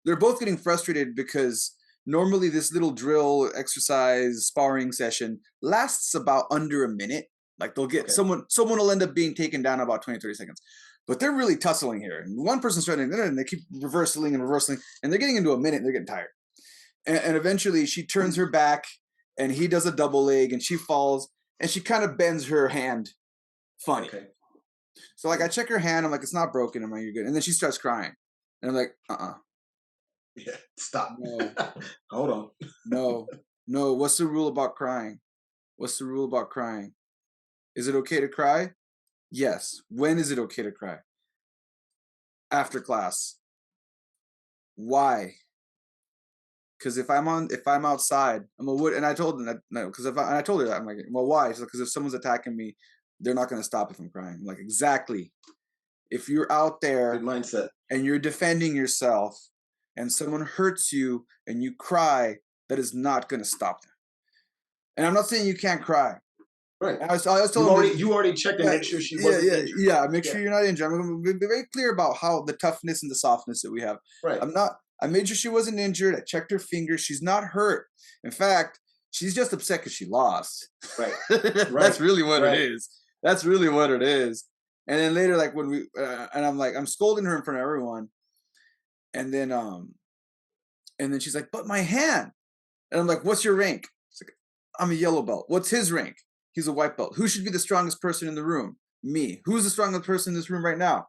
[SPEAKER 2] They're both getting frustrated because normally this little drill exercise sparring session lasts about under a minute. Like they'll get someone will end up being taken down in about 20, 30 seconds. But they're really tussling here. And one person's trying to, and they keep reversing, and they're getting into a minute, and they're getting tired. And eventually she turns her back, and he does a double leg, and she falls, and she kind of bends her hand funny. Okay. So like I check her hand, I'm like, it's not broken. I'm like, you're good. And then she starts crying. And I'm like,
[SPEAKER 3] Yeah, stop.
[SPEAKER 2] No.
[SPEAKER 3] Hold on.
[SPEAKER 2] No. What's the rule about crying? Is it okay to cry? Yes. When is it okay to cry? After class. Why? Because if I'm outside, and I told them that, no, because I told her that, I'm like, well, why? She's like, because if someone's attacking me, they're not going to stop if I'm crying. I'm like, exactly. If you're out there,
[SPEAKER 3] good mindset,
[SPEAKER 2] and you're defending yourself, and someone hurts you and you cry, that is not going to stop them. And I'm not saying you can't cry.
[SPEAKER 3] Right.
[SPEAKER 2] I was telling
[SPEAKER 3] you already checked to make sure she wasn't injured.
[SPEAKER 2] Yeah. Make sure you're not injured. I'm going to be very clear about how the toughness and the softness that we have.
[SPEAKER 3] Right.
[SPEAKER 2] I made sure she wasn't injured. I checked her fingers. She's not hurt. In fact, she's just upset because she lost.
[SPEAKER 3] Right.
[SPEAKER 2] That's really what it is. That's really what it is. And then later, like when we, and I'm like, I'm scolding her in front of everyone. And then she's like, but my hand. And I'm like, what's your rank? She's like, I'm a yellow belt. What's his rank? He's a white belt. Who should be the strongest person in the room? Me. Who's the strongest person in this room right now?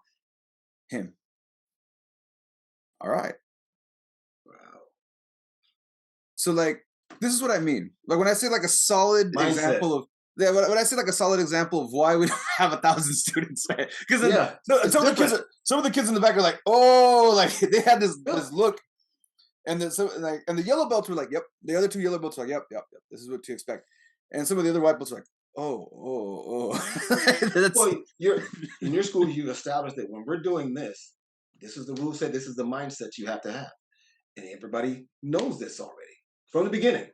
[SPEAKER 2] Him. All right. So like, this is what I mean. Like when I say like a solid example of when I say like a solid example of why we don't have 1,000 students, because some of the kids in the back are like, oh, like they had this look, and the yellow belts were like, yep. The other 2 yellow belts were like, yep. This is what to expect, and some of the other white belts were like, oh.
[SPEAKER 3] Well, in your school, you established that when we're doing this, this is the rule set. This is the mindset you have to have, and everybody knows this already from the beginning,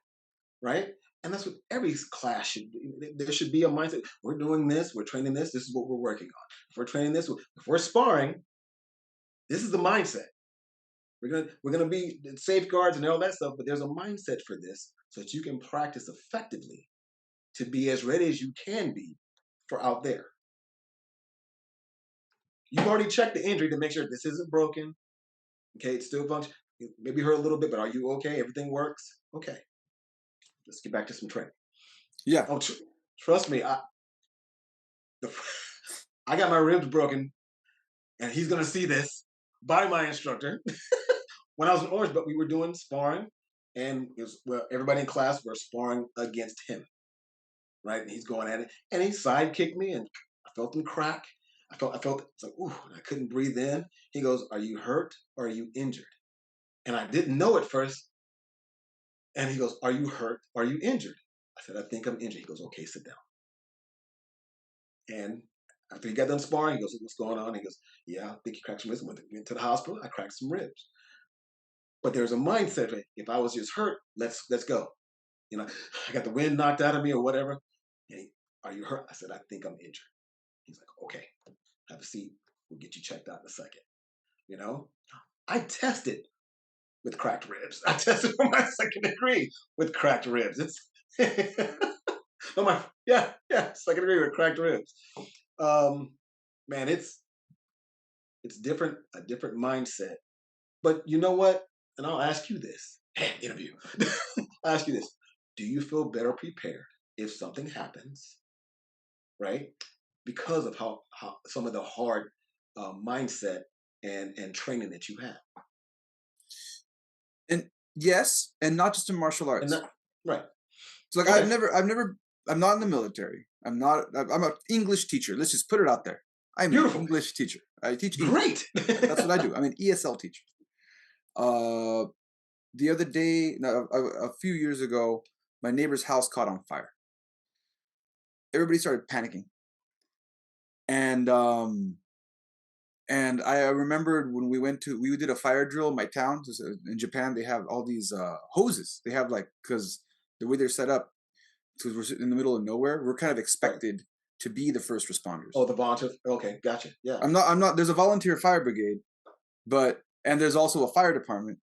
[SPEAKER 3] right? And that's what every class should be. There should be a mindset. We're doing this. We're training this. This is what we're working on. If we're training this, if we're sparring, this is the mindset. We're gonna be safeguards and all that stuff, but there's a mindset for this so that you can practice effectively to be as ready as you can be for out there. You've already checked the injury to make sure this isn't broken. Okay, it's still functioning. Maybe hurt a little bit, but are you okay? Everything works? Okay. Let's get back to some training.
[SPEAKER 2] Yeah.
[SPEAKER 3] Oh, trust me, I got my ribs broken, and he's gonna see this by my instructor. When I was in Orange, but we were doing sparring, and everybody in class were sparring against him, right? And he's going at it, and he side kicked me, and I felt him crack. I felt it's like, ooh, and I couldn't breathe in. He goes, "Are you hurt or are you injured?" And I didn't know at first. And he goes, "Are you hurt? Are you injured?" I said, "I think I'm injured." He goes, "Okay, sit down." And after he got done sparring, he goes, "What's going on?" He goes, "Yeah, I think he cracked some ribs." Went to the hospital. I cracked some ribs. But there's a mindset. If I was just hurt, let's go. You know, I got the wind knocked out of me or whatever. And "Are you hurt?" I said, "I think I'm injured." He's like, "Okay, have a seat. We'll get you checked out in a second." You know, I tested with cracked ribs. I tested for my second degree with cracked ribs. No, yeah, second degree with cracked ribs. Um, man, it's different, a different mindset. But you know what? And I'll ask you this. Hey, interview. I'll ask you this. Do you feel better prepared if something happens, right? Because of how some of the hard mindset and training that you have.
[SPEAKER 2] And yes, and not just in martial
[SPEAKER 3] And
[SPEAKER 2] arts.
[SPEAKER 3] that, right.
[SPEAKER 2] So like
[SPEAKER 3] Okay.
[SPEAKER 2] I'm not in the military. I'm an English teacher. Let's just put it out there. I'm an
[SPEAKER 3] Beautiful.
[SPEAKER 2] English teacher. I teach English.
[SPEAKER 3] Great.
[SPEAKER 2] That's what I do. I'm an ESL teacher. Uh, the other day, no, a few years ago, my neighbor's house caught on fire. Everybody started panicking, and I remembered when we did a fire drill in my town. In Japan, they have all these hoses. They have like, because the way they're set up, because we're in the middle of nowhere, we're kind of
[SPEAKER 3] Right.
[SPEAKER 2] expected to be the first responders.
[SPEAKER 3] Oh, the volunteers. Okay, gotcha. Yeah.
[SPEAKER 2] I'm not. There's a volunteer fire brigade, and there's also a fire department.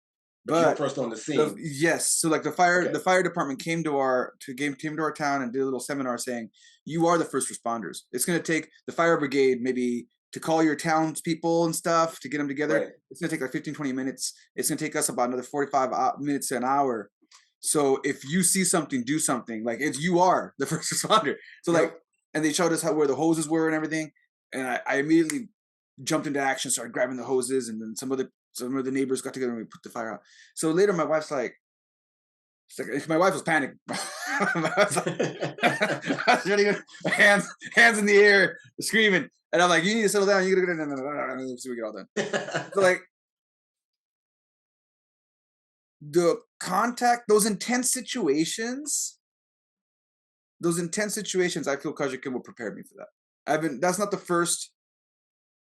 [SPEAKER 3] But you're
[SPEAKER 2] But
[SPEAKER 3] first on the scene.
[SPEAKER 2] yes, so like the fire department came to our town and did a little seminar saying, you are the first responders. It's going to take the fire brigade maybe to call your townspeople and stuff to get them together.
[SPEAKER 3] Right.
[SPEAKER 2] It's going to take like 15, 20 minutes. It's going to take us about another 45 minutes to an hour. So if you see something, do something. Like you are the first responder. So
[SPEAKER 3] Yep.
[SPEAKER 2] like, and they showed us where the hoses were and everything. And I immediately jumped into action, started grabbing the hoses, and then some of the neighbors got together and we put the fire out. So later my wife's like, my wife was panicking. My wife's like, hands in the air, screaming. And I'm like, you need to settle down. You gotta no, so we get all done. So like the contact, those intense situations, I feel Kajukenbo prepared me for that. That's not the first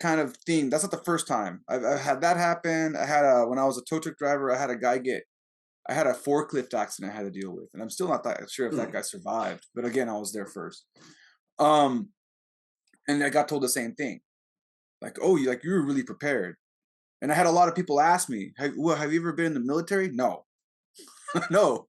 [SPEAKER 2] kind of thing. That's not the first time I've had that happen. When I was a tow truck driver, I had a forklift accident I had to deal with, and I'm still not that sure if that guy survived. But again, I was there first. And I got told the same thing, like, "Oh, you were really prepared." And I had a lot of people ask me, have you ever been in the military? No, no.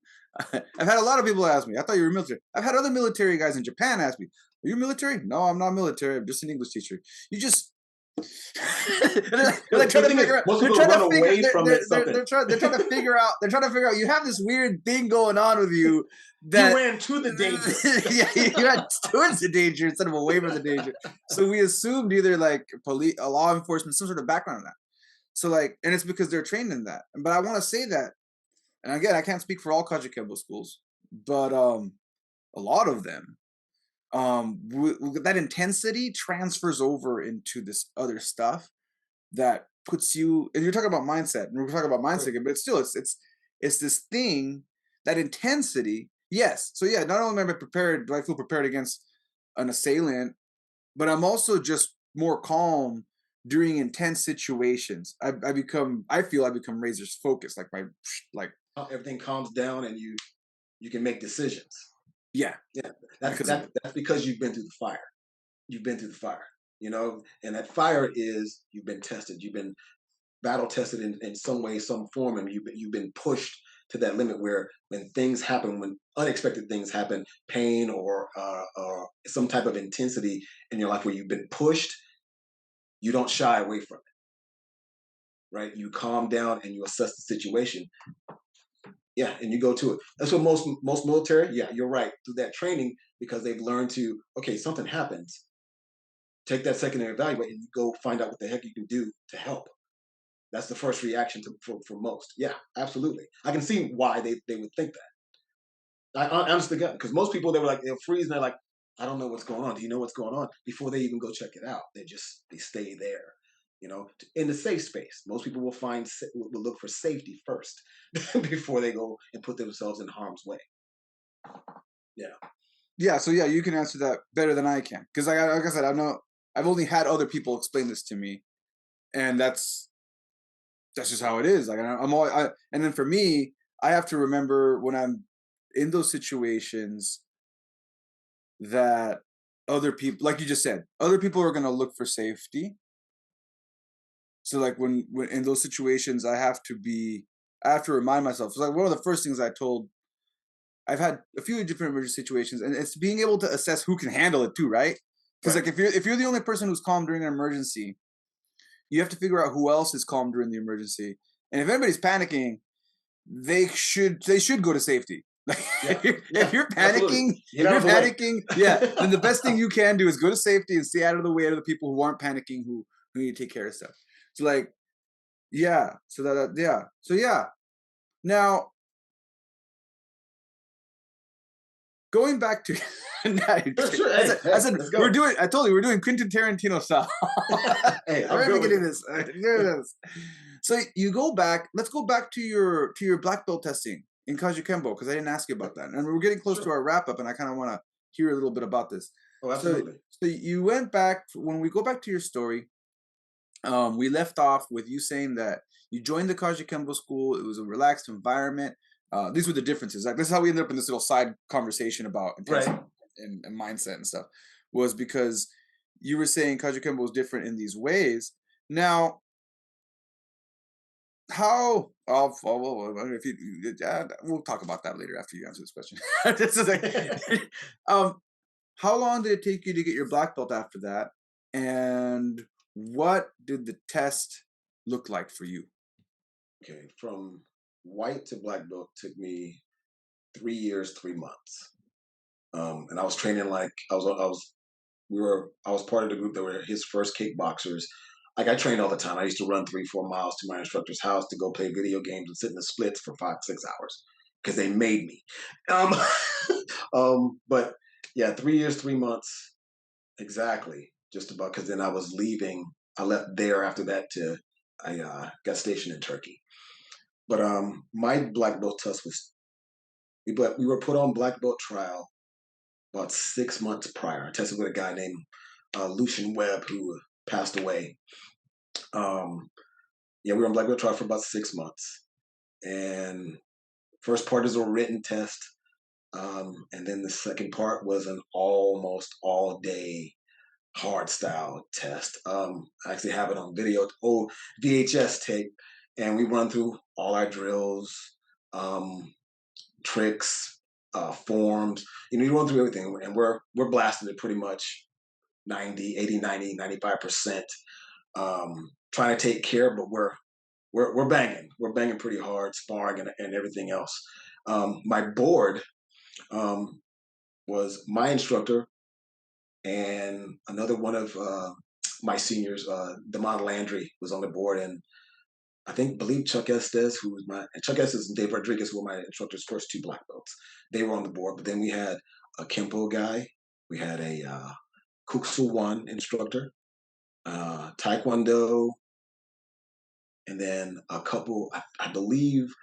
[SPEAKER 2] I've had a lot of people ask me. I thought you were military. I've had other military guys in Japan ask me, "Are you military?" No, I'm not military. I'm just an English teacher. You just they're trying to figure out. They're trying to figure out. They're trying to figure out. You have this weird thing going on with you that
[SPEAKER 3] you ran to the danger.
[SPEAKER 2] Yeah, you ran towards the danger instead of away from the danger. So we assumed either like police, law enforcement, some sort of background on that. So like, and it's because they're trained in that. But I want to say that, and again, I can't speak for all Kajukenbo schools, but a lot of them, that intensity transfers over into this other stuff that puts you, and you're talking about mindset, and we're talking about mindset again, but it's still it's this thing, that intensity. Yes. So yeah, not only am I prepared, do I feel prepared against an assailant, but I'm also just more calm during intense situations. I feel I become razor focused, like
[SPEAKER 3] Everything calms down and you can make decisions.
[SPEAKER 2] Yeah.
[SPEAKER 3] That's because you've been through the fire. You've been through the fire, and that fire is, you've been tested. You've been battle tested in some way, some form, and you've been pushed to that limit where when things happen, when unexpected things happen, pain or some type of intensity in your life where you've been pushed, you don't shy away from it, right? You calm down and you assess the situation. Yeah, and you go to it. That's what most military, yeah, you're right, through that training, because they've learned to, okay, something happens, take that second and evaluate, and you go find out what the heck you can do to help. That's the first reaction for most. Yeah, absolutely. I can see why they would think that. I honestly got, because most people, they'll freeze and they're like, I don't know what's going on. Do you know what's going on? Before they even go check it out, they stay there. In the safe space. Most people will look for safety first before they go and put themselves in harm's way. Yeah.
[SPEAKER 2] Yeah. So yeah, you can answer that better than I can, because like I said, I've only had other people explain this to me, and that's just how it is. Like and then for me, I have to remember when I'm in those situations that other people, like you just said, other people are going to look for safety. So like when in those situations, I have to remind myself. It's like one of the first things I told I've had a few different emergency situations, and it's being able to assess who can handle it too, right? Because
[SPEAKER 3] Right.
[SPEAKER 2] like if you're the only person who's calm during an emergency, you have to figure out who else is calm during the emergency. And if anybody's panicking, they should go to safety.
[SPEAKER 3] Yeah.
[SPEAKER 2] If you're
[SPEAKER 3] Absolutely.
[SPEAKER 2] panicking,
[SPEAKER 3] Get out of the way.
[SPEAKER 2] then the best thing you can do is go to safety and stay out of the way of the people who aren't panicking, who need to take care of stuff. So like, yeah. So So yeah. Now going back to
[SPEAKER 3] Sure.
[SPEAKER 2] I said
[SPEAKER 3] Let's go.
[SPEAKER 2] I told you we're doing Quentin Tarantino style.
[SPEAKER 3] Hey, I'm
[SPEAKER 2] We're
[SPEAKER 3] good with
[SPEAKER 2] beginning
[SPEAKER 3] it.
[SPEAKER 2] this. So you go back. Let's go back to your black belt testing in Kajukenbo, because I didn't ask you about that, and we're getting close to
[SPEAKER 3] Sure.
[SPEAKER 2] our wrap up, and I kind of want to hear a little bit about this.
[SPEAKER 3] Oh, absolutely.
[SPEAKER 2] So you went back. When we go back to your story, we left off with you saying that you joined the Kajukenbo school. It was a relaxed environment. These were the differences. Like, this is how we ended up in this little side conversation about intensity
[SPEAKER 3] Right.
[SPEAKER 2] and mindset and stuff. Was because you were saying Kajukenbo was different in these ways. Now, how? If you, we'll talk about that later after you answer this question. This is like, how long did it take you to get your black belt after that? And what did the test look like for you?
[SPEAKER 3] Okay. From white to black belt took me 3 years, 3 months. And I was training like I was part of the group that were his first kickboxers. Like, I trained all the time. I used to run 3, 4 miles to my instructor's house to go play video games and sit in the splits for 5, 6 hours because they made me. Um, but yeah, 3 years, 3 months exactly. Just about, because then I was leaving. I left there after that to I got stationed in Turkey. But my black belt test was we were put on black belt trial about 6 months prior. I tested with a guy named Lucian Webb, who passed away. Yeah, we were on black belt trial for about 6 months, and first part is a written test, and then the second part was an almost all day hard style test. I actually have it on video, old VHS tape, and we run through all our drills, um, tricks, forms. You run through everything, and we're blasting it pretty much 90, 80, 90, 95%. Trying to take care, but we're banging. We're banging pretty hard, sparring and everything else. My board was my instructor and another one of my seniors, Damon Landry, was on the board, and believe Chuck Estes, who was Chuck Estes and Dave Rodriguez, who were my instructor's first 2 black belts. They were on the board, but then we had a Kempo guy, we had a Kuksu One instructor, Taekwondo, and then a couple. I believe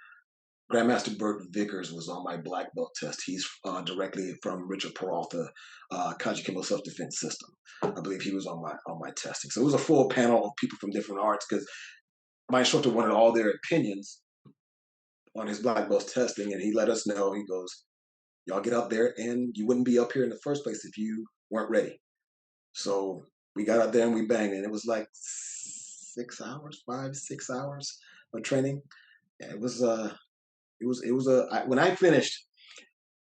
[SPEAKER 3] Grandmaster Burt Vickers was on my black belt test. He's directly from Richard Peralta, Kajukenbo Self Defense System. I believe he was on my testing. So it was a full panel of people from different arts, because my instructor wanted all their opinions on his black belt testing, and he let us know. He goes, "Y'all get up there, and you wouldn't be up here in the first place if you weren't ready." So we got out there and we banged, and it was like 6 hours, 5, 6 hours of training. Yeah, when I finished,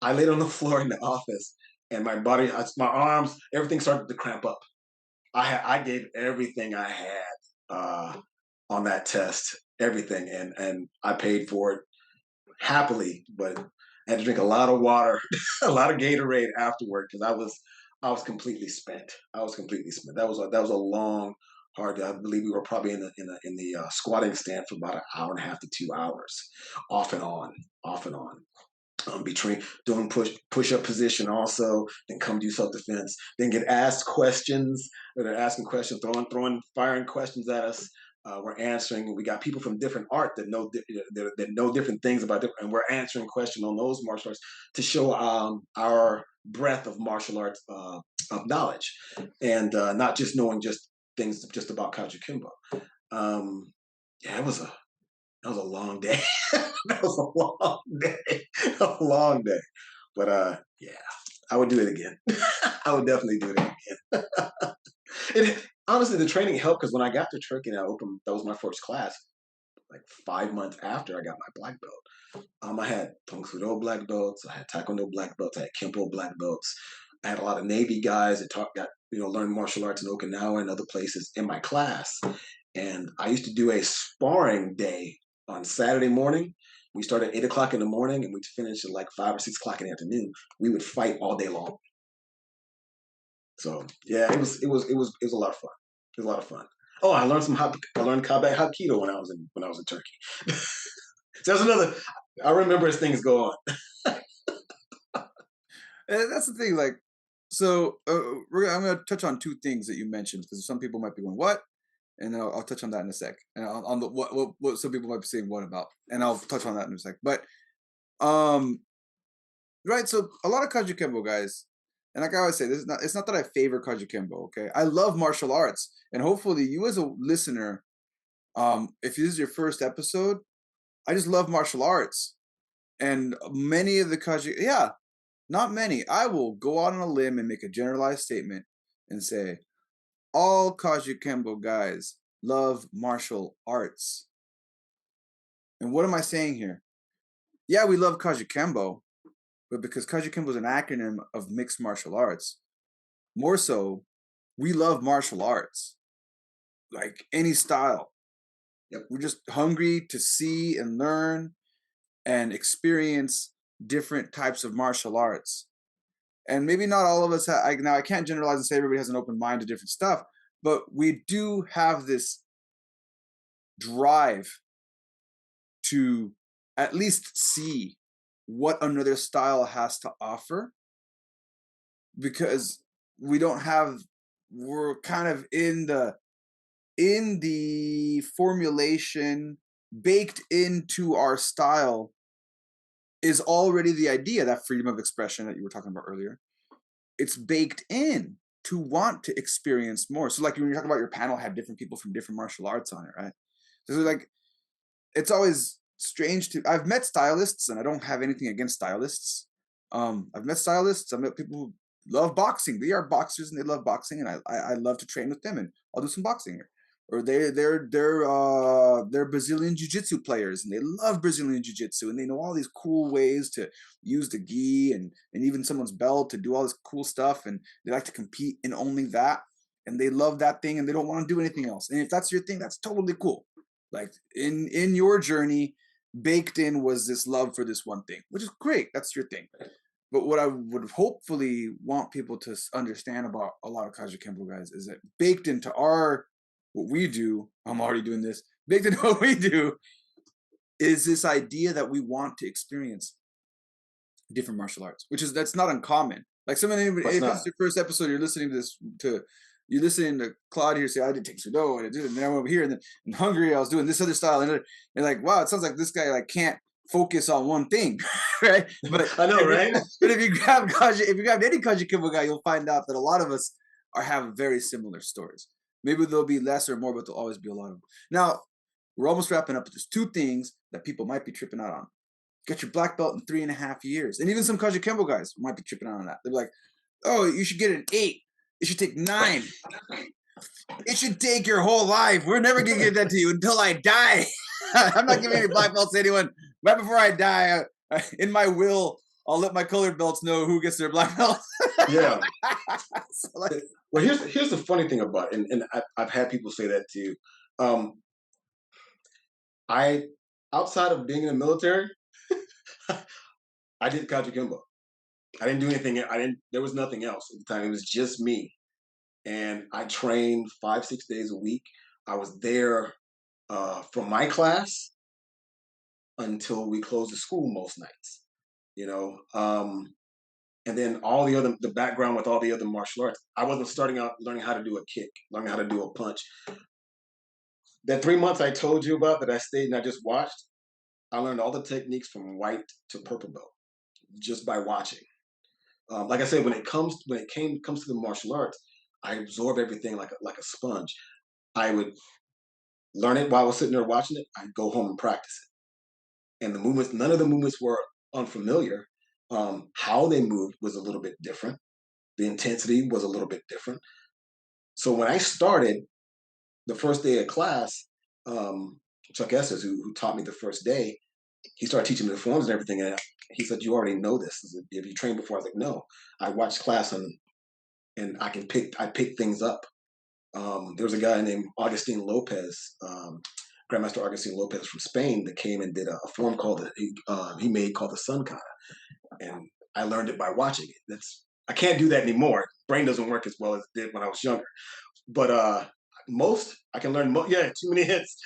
[SPEAKER 3] I laid on the floor in the office, and my body, my arms, everything started to cramp up. I gave everything I had on that test, everything, and I paid for it happily, but I had to drink a lot of water, a lot of Gatorade afterward, because I was completely spent. I was completely spent. That was a long, hard day. I believe we were probably in the squatting stand for about an hour and a half to 2 hours, off and on, off and on. Between doing push up position, also then come do self defense, then get asked questions. They're asking questions, firing questions at us. We're answering. We got people from different art that know different things about different, and we're answering questions on those martial arts to show our breadth of martial arts of knowledge, and not just knowing just things just about Kajukenbo. Yeah, that was a long day. That was a long day. A long day. But yeah, I would do it again. I would definitely do it again. Honestly, the training helped, because when I got to Turkey and that was my first class. like 5 months after I got my black belt. I had Tong Soo Do black belts, I had Taekwondo black belts, I had Kempo black belts. I had a lot of Navy guys that learned martial arts in Okinawa and other places in my class. And I used to do a sparring day on Saturday morning. We started at 8 o'clock in the morning and we'd finish at like 5 or 6 o'clock in the afternoon. We would fight all day long. So yeah, it was a lot of fun. It was a lot of fun. Oh, I learned combat Hapkido when I was in Turkey. So that's another. I remember as things go on.
[SPEAKER 2] And that's the thing. Like, so I'm going to touch on two things that you mentioned because some people might be going, "What?" And then I'll touch on that in a sec. And on the what some people might be saying, "What about?" And I'll touch on that in a sec. But right. So a lot of Kajukenbo guys, and like I always say, it's not that I favor Kajukenbo. Okay, I love martial arts, and hopefully you as a listener, if this is your first episode, I just love martial arts, and many of the not many. I will go out on a limb and make a generalized statement and say all Kajukenbo guys love martial arts. And what am I saying here? Yeah, we love Kajukenbo, but because Kajukenbo is an acronym of mixed martial arts, more so, we love martial arts, like any style.
[SPEAKER 3] Yep.
[SPEAKER 2] We're just hungry to see and learn and experience different types of martial arts. And maybe not all of us now I can't generalize and say everybody has an open mind to different stuff, but we do have this drive to at least see what another style has to offer, because we're kind of in the formulation baked into our style is already the idea, that freedom of expression that you were talking about earlier. It's baked in to want to experience more. So like when you're talking about your panel had different people from different martial arts on it, right? So like, it's always strange I've met stylists, and I don't have anything against stylists. I've met people who love boxing. They are boxers and they love boxing, and I love to train with them, and I'll do some boxing here. Or they're Brazilian jiu-jitsu players, and they love Brazilian jiu-jitsu, and they know all these cool ways to use the gi and even someone's belt to do all this cool stuff, and they like to compete in only that, and they love that thing, and they don't want to do anything else. And if that's your thing, that's totally cool. Like in your journey, baked in was this love for this one thing, which is great. That's your thing. But what I would hopefully want people to understand about a lot of Kajukenbo guys is that baked into what we do, I'm already doing this, baked into what we do is this idea that we want to experience different martial arts, that's not uncommon. Like if it's your first episode, you're listening to Claude here say, I did take Sudo and I did it, and then I went over here, and then in Hungary I was doing this other style, and like, wow, it sounds like this guy like can't focus on one thing, right? But
[SPEAKER 3] I know, right?
[SPEAKER 2] But if you grab any Kajukenbo guy, you'll find out that a lot of us have very similar stories. Maybe there'll be less or more, but there'll always be a lot of them. Now, we're almost wrapping up, but there's two things that people might be tripping out on. Get your black belt in 3.5 years. And even some Kajukenbo guys might be tripping out on that. They're like, oh, you should get an 8. It should take 9. It should take your whole life. We're never going to give that to you until I die. I'm not giving any black belts to anyone. Right before I die, in my will, I'll let my colored belts know who gets their black belt.
[SPEAKER 3] Yeah. Well, here's the funny thing about it, and I've had people say that too. I, outside of being in the military, I did Kajukenbo. I didn't do anything. There was nothing else at the time. It was just me. And I trained 5-6 days a week. I was there from my class until we closed the school most nights, and then the background with all the other martial arts. I wasn't starting out learning how to do a kick, learning how to do a punch. That 3 months I told you about that I stayed and I just watched, I learned all the techniques from white to purple belt just by watching. Like I said, when it comes to the martial arts, I absorb everything like a sponge. I would learn it while I was sitting there watching it. I'd go home and practice it. And the movements, none of the movements were unfamiliar. How they moved was a little bit different. The intensity was a little bit different. So when I started the first day of class, Chuck Estes, who taught me the first day, he started teaching me the forms and everything. And he said, "You already know this. If you trained before?" I was like, "No, I watched class and I pick things up." There was a guy named Augustine Lopez, Grandmaster Augustine Lopez from Spain, that came and did a form he made called the Sun Kata, and I learned it by watching it. I can't do that anymore. Brain doesn't work as well as it did when I was younger. But most I can learn. Yeah, too many hits.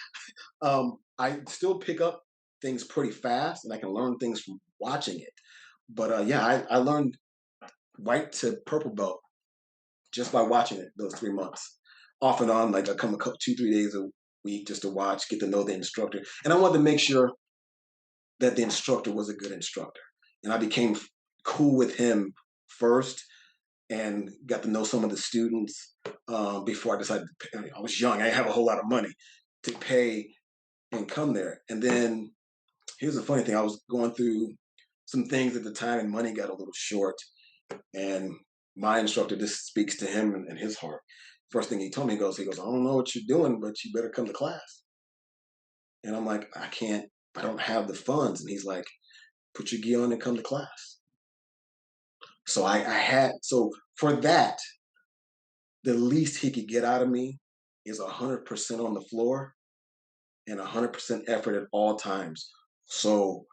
[SPEAKER 3] I still pick up things pretty fast, and I can learn things from watching it. But yeah, I learned white to purple belt just by watching it those 3 months, off and on. Like I come 2-3 days a week just to watch, get to know the instructor, and I wanted to make sure that the instructor was a good instructor, and I became cool with him first, and got to know some of the students before I decided to pay. I was young; I didn't have a whole lot of money to pay and come there. And then here's the funny thing: I was going through some things at the time, and money got a little short. And my instructor, this speaks to him and his heart. First thing he told me, he goes, "I don't know what you're doing, but you better come to class." And I'm like, "I can't. I don't have the funds." And he's like, "Put your gi on and come to class." So so for that, the least he could get out of me is 100% on the floor and 100% effort at all times. So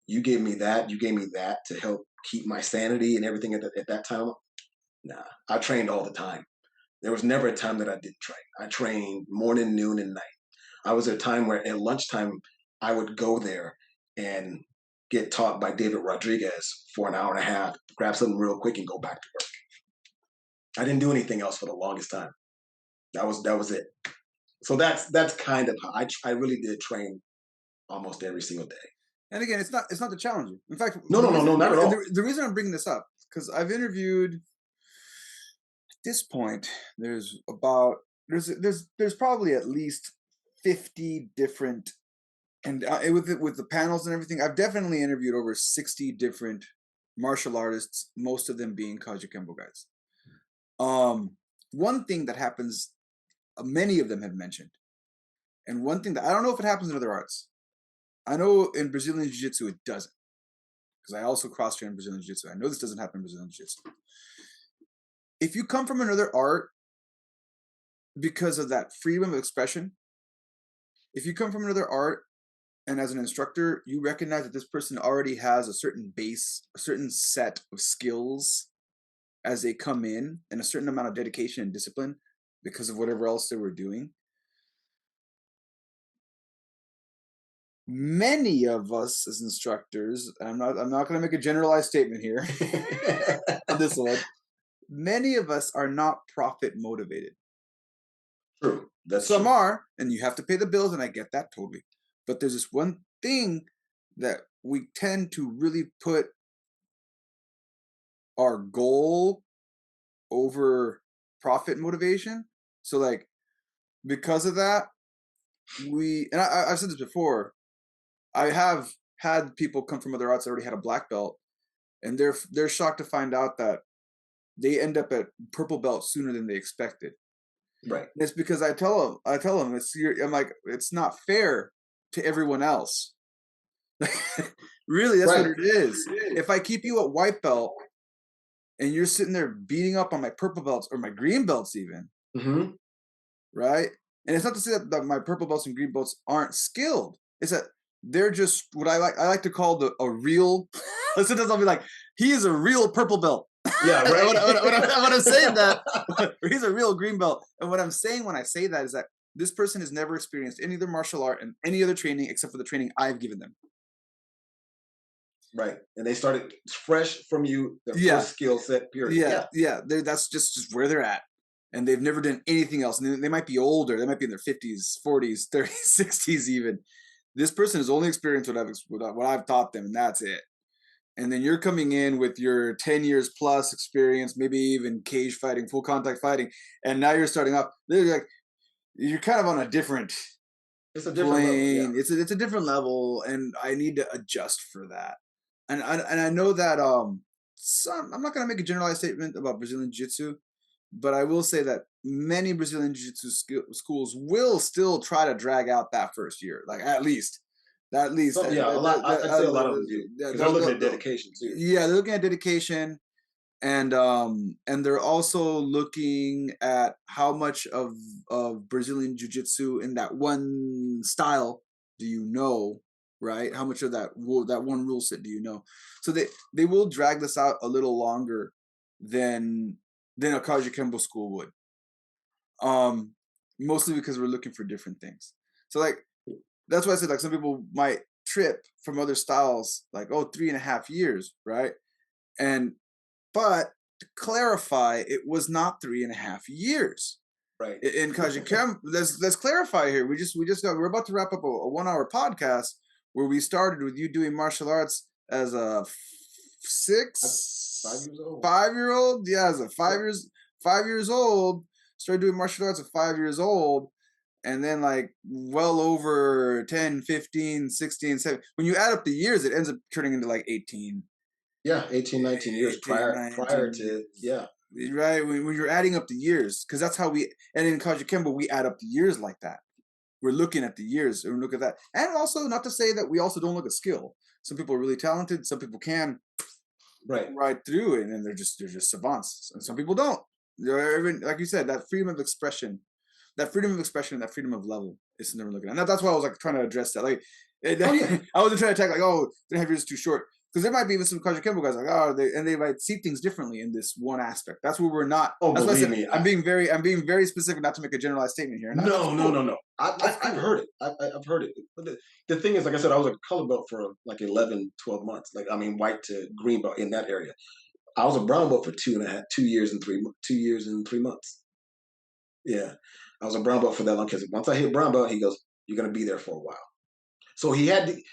[SPEAKER 3] you gave me that. You gave me that to help keep my sanity and everything at that time. Nah, I trained all the time. There was never a time that I didn't train. I trained morning, noon, and night. I was at a time where at lunchtime I would go there and get taught by David Rodriguez for an hour and a half, grab something real quick, and go back to work. I didn't do anything else for the longest time. That was it. So that's kind of how I really did train almost every single day.
[SPEAKER 2] And again, it's not to challenge you. In fact,
[SPEAKER 3] No, not at all.
[SPEAKER 2] The reason I'm bringing this up because I've interviewed. At this point, there's probably at least 50 different, and with the panels and everything, I've definitely interviewed over 60 different martial artists, most of them being Kajukenbo guys. One thing that happens, many of them have mentioned, and one thing that I don't know if it happens in other arts. I know in Brazilian Jiu-Jitsu it doesn't, because I also cross-train Brazilian Jiu-Jitsu. I know this doesn't happen in Brazilian Jiu-Jitsu. If you come from another art because of that freedom of expression, if you come from another art and as an instructor, you recognize that this person already has a certain base, a certain set of skills as they come in, and a certain amount of dedication and discipline because of whatever else they were doing. Many of us as instructors, I'm not going to make a generalized statement here on this one. Many of us are not profit motivated.
[SPEAKER 3] True.
[SPEAKER 2] Some are, and you have to pay the bills, and I get that totally. But there's this one thing that we tend to really put our goal over profit motivation. So like, because of that, I've said this before, I have had people come from other arts that already had a black belt, and they're shocked to find out that they end up at purple belt sooner than they expected.
[SPEAKER 3] Right.
[SPEAKER 2] And it's because I tell them I'm like, it's not fair to everyone else. Really, that's right. What it is. If I keep you at white belt and you're sitting there beating up on my purple belts or my green belts even, right? And it's not to say that my purple belts and green belts aren't skilled. It's that they're just what I like to call a real. Listen to something like, he is a real purple belt. Yeah, right. When I'm saying that, he's a real green belt. And what I'm saying when I say that is that this person has never experienced any other martial art and any other training except for the training I've given them.
[SPEAKER 3] Right. And they started fresh from you, their first skill set, period.
[SPEAKER 2] Yeah. That's just where they're at. And they've never done anything else. And they might be older. They might be in their 50s, 40s, 30s, 60s even. This person has only experienced what I've taught them, and that's it. And then you're coming in with your 10 years plus experience, maybe even cage fighting, full contact fighting, and now you're starting off. You're kind of on a different.
[SPEAKER 3] It's a different plane.
[SPEAKER 2] Level. Yeah. It's a different level, and I need to adjust for that. And I know that I'm not going to make a generalized statement about Brazilian Jiu-Jitsu, But I will say that many Brazilian Jiu-Jitsu schools will still try to drag out that first year, like at least.
[SPEAKER 3] Some, yeah, a lot. I'd say a lot of them do because they're looking at dedication too.
[SPEAKER 2] Yeah, they're looking at dedication, and they're also looking at how much of Brazilian Jiu-Jitsu in that one style do you know, right? How much of that one rule set do you know? So they will drag this out a little longer than a Kajukenbo school would. Mostly because we're looking for different things. So like that's why I said like some people might trip from other styles, like 3.5 years, right? And but to clarify, it was not 3.5 years.
[SPEAKER 3] Right.
[SPEAKER 2] In Kajukenbo, let's clarify here. We're about to wrap up a 1-hour podcast where we started with you doing martial arts as a 5-year-old. Yeah, as a 5 years old. Started doing martial arts at 5 years old, and then like well over 10, 15, 16, 17. When you add up the years, it ends up turning into like 18.
[SPEAKER 3] Yeah, 18, 19 years
[SPEAKER 2] 18,
[SPEAKER 3] prior
[SPEAKER 2] 19.
[SPEAKER 3] to, yeah.
[SPEAKER 2] Right, when you're adding up the years, because that's how and in Kajukenbo, we add up the years like that. We're looking at the years, and we look at that. And also, not to say that we also don't look at skill. Some people are really talented, some people can ride through it, and they're just savants. And some people don't. They're even, like you said, that freedom of expression, and that freedom of level is something we're looking at. And that's why I was like trying to address that. Like, I wasn't trying to attack like, 3.5 years is too short. Because there might be even some Kajukenbo guys like, they might see things differently in this one aspect. That's where we're not. That's why I said I'm being very specific, not to make a generalized statement here.
[SPEAKER 3] No. I've heard it. I've heard it. But the thing is, like I said, I was a color belt for like 11, 12 months. Like, I mean, white to green belt in that area. I was a brown belt for 2 years and 3 months. Yeah, I was a brown belt for that long because once I hit brown belt, he goes, "You're gonna be there for a while." So he had the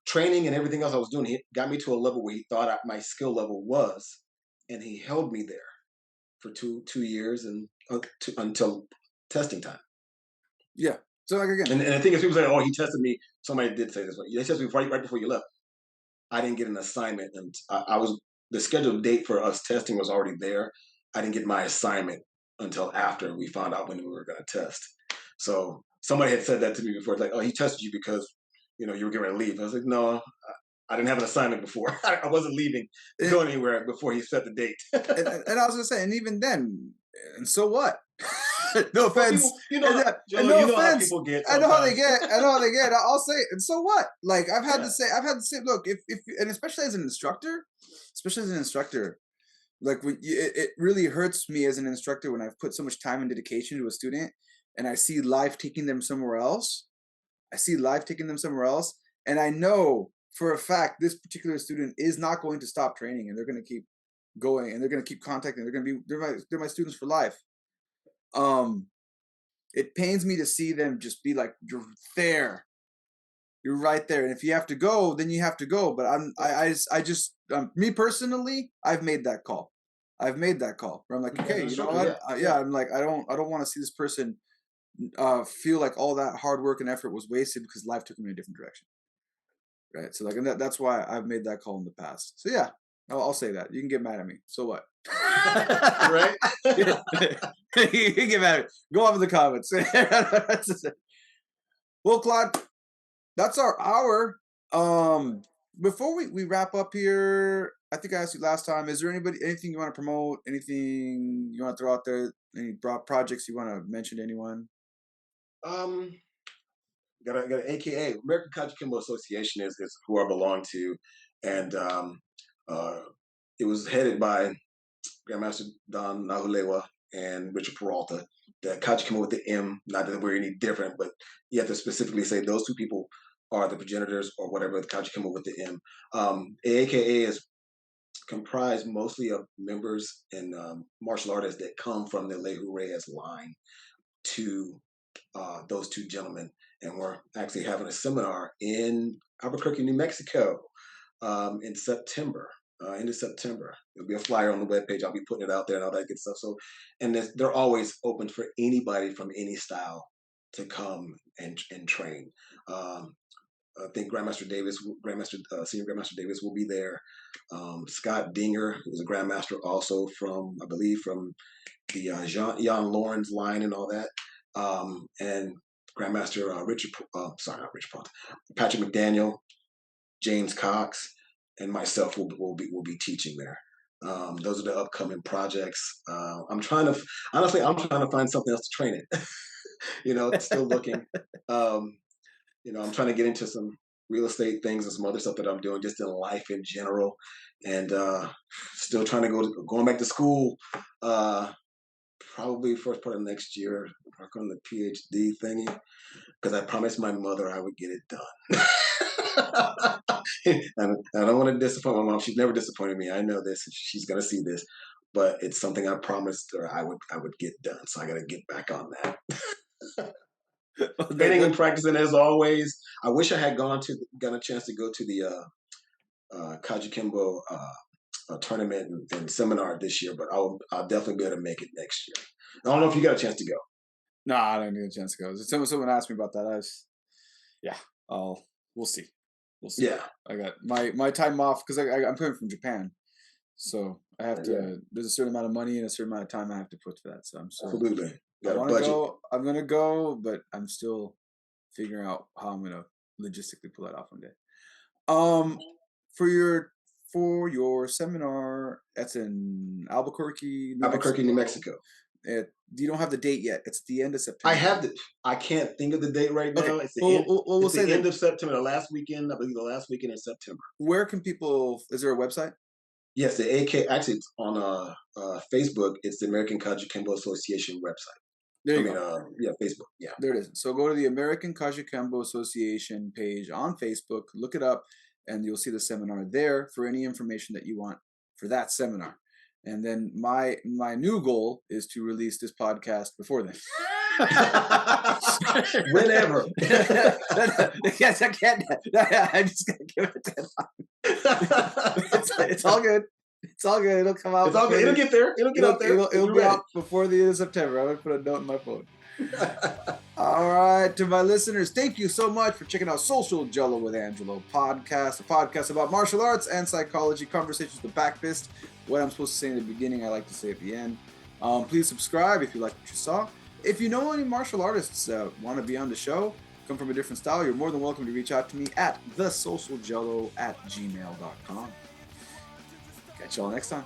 [SPEAKER 3] training and everything else I was doing. He got me to a level where he thought my skill level was, and he held me there for 2 years and until testing time.
[SPEAKER 2] Yeah. So like again,
[SPEAKER 3] and the thing is, people say, "Oh, he tested me." Somebody did say this one. They tested me right before you left. I didn't get an assignment, and I was the scheduled date for us testing was already there. I didn't get my assignment until after we found out when we were going to test. So somebody had said that to me before. It's like, "Oh, he tested you because you were getting ready to leave." I was like, "No, I didn't have an assignment before. I wasn't leaving to go anywhere before he set the date."
[SPEAKER 2] and I was gonna say, and even then, and so what? No offense.
[SPEAKER 3] How people get.
[SPEAKER 2] I know how they get. I'll say, and so what? Like I've had to say. Look, if and especially as an instructor, like it really hurts me as an instructor when I've put so much time and dedication to a student, and I see life taking them somewhere else. And I know for a fact this particular student is not going to stop training, and they're going to keep going, and they're going to keep contacting. They're my students for life. It pains me to see them just be like, "You're there, you're right there, and if you have to go, then you have to go." But me personally, I've made that call. Where I'm like, okay, you know what? I'm like, I don't want to see this person feel like all that hard work and effort was wasted because life took them in a different direction. Right. So like, and that's why I've made that call in the past. So yeah, I'll say that. You can get mad at me. So what?
[SPEAKER 3] Right?
[SPEAKER 2] You can get mad at me. Go off in the comments. Well, Claude, that's our hour. Before we wrap up here, I think I asked you last time, is there anything you want to promote? Anything you want to throw out there? Any projects you want to mention to anyone?
[SPEAKER 3] Got an AKA American Kajukenbo Association is who I belong to, and it was headed by Grandmaster Don Nahulewa and Richard Peralta. The Kajukenbo with the M, not that we're any different, but you have to specifically say those two people are the progenitors or whatever. The Kajukenbo with the M. AKA is comprised mostly of members and martial artists that come from the Leju Reyes line to those two gentlemen, and we're actually having a seminar in Albuquerque, New Mexico, in September. End of September. There'll be a flyer on the webpage. I'll be putting it out there and all that good stuff. So, and they're always open for anybody from any style to come and train. I think Grandmaster Davis, Senior Grandmaster Davis will be there. Scott Dinger, who's a Grandmaster also from, I believe, from the Jan Lawrence line and all that. And Grandmaster Patrick McDaniel, James Cox, and myself will be teaching there. Those are the upcoming projects. I'm trying to find something else to train it. Still looking. I'm trying to get into some real estate things and some other stuff that I'm doing just in life in general, and still trying to going back to school. Probably first part of next year, work on the PhD thingy, because I promised my mother I would get it done. And I don't want to disappoint my mom. She's never disappointed me. I know this. She's gonna see this, but it's something I promised her I would get done. So I got to get back on that. Training and practicing as always. I wish I had got a chance to go to the Kajukenbo tournament and seminar this year, but I'll definitely be able to make it next year. I don't know if you got a chance to go.
[SPEAKER 2] No, I didn't get a chance to go. Someone asked me about that. We'll see.
[SPEAKER 3] Yeah,
[SPEAKER 2] I got my time off because I'm coming from Japan, so I have to. Yeah. There's a certain amount of money and a certain amount of time I have to put for that. So I'm
[SPEAKER 3] absolutely.
[SPEAKER 2] I want to go. I'm gonna go, but I'm still figuring out how I'm gonna logistically pull that off one day. For your seminar, that's in Albuquerque,
[SPEAKER 3] New Mexico.
[SPEAKER 2] You don't have the date yet. It's the end of September.
[SPEAKER 3] I can't think of the date right now.
[SPEAKER 2] Okay.
[SPEAKER 3] It's the end of September. The last weekend, I believe, the last weekend in September.
[SPEAKER 2] Where can people? Is there a website?
[SPEAKER 3] Yes, the AK. Actually, it's on Facebook. It's the American Kajukenbo Association website.
[SPEAKER 2] There you go.
[SPEAKER 3] Facebook. Yeah,
[SPEAKER 2] there it is. So go to the American Kajukenbo Association page on Facebook. Look it up, and you'll see the seminar there for any information that you want for that seminar. And then my new goal is to release this podcast before then.
[SPEAKER 3] Whenever.
[SPEAKER 2] Yes, I can't. I just gotta give it to it's all good. It's all good. It'll come out.
[SPEAKER 3] It's all good. It'll get there. It'll get out there.
[SPEAKER 2] It'll be out before the end of September. I'm gonna put a note in my phone. All right, to my listeners, thank you so much for checking out Social Gelo with Angelo podcast, a podcast about martial arts and psychology, conversations with the back fist. What I'm supposed to say in the beginning, I like to say at the end. Please subscribe if you like what you saw. If you know any martial artists that want to be on the show, come from a different style, you're more than welcome to reach out to me at thesocialgelo@gmail.com. Catch y'all next time.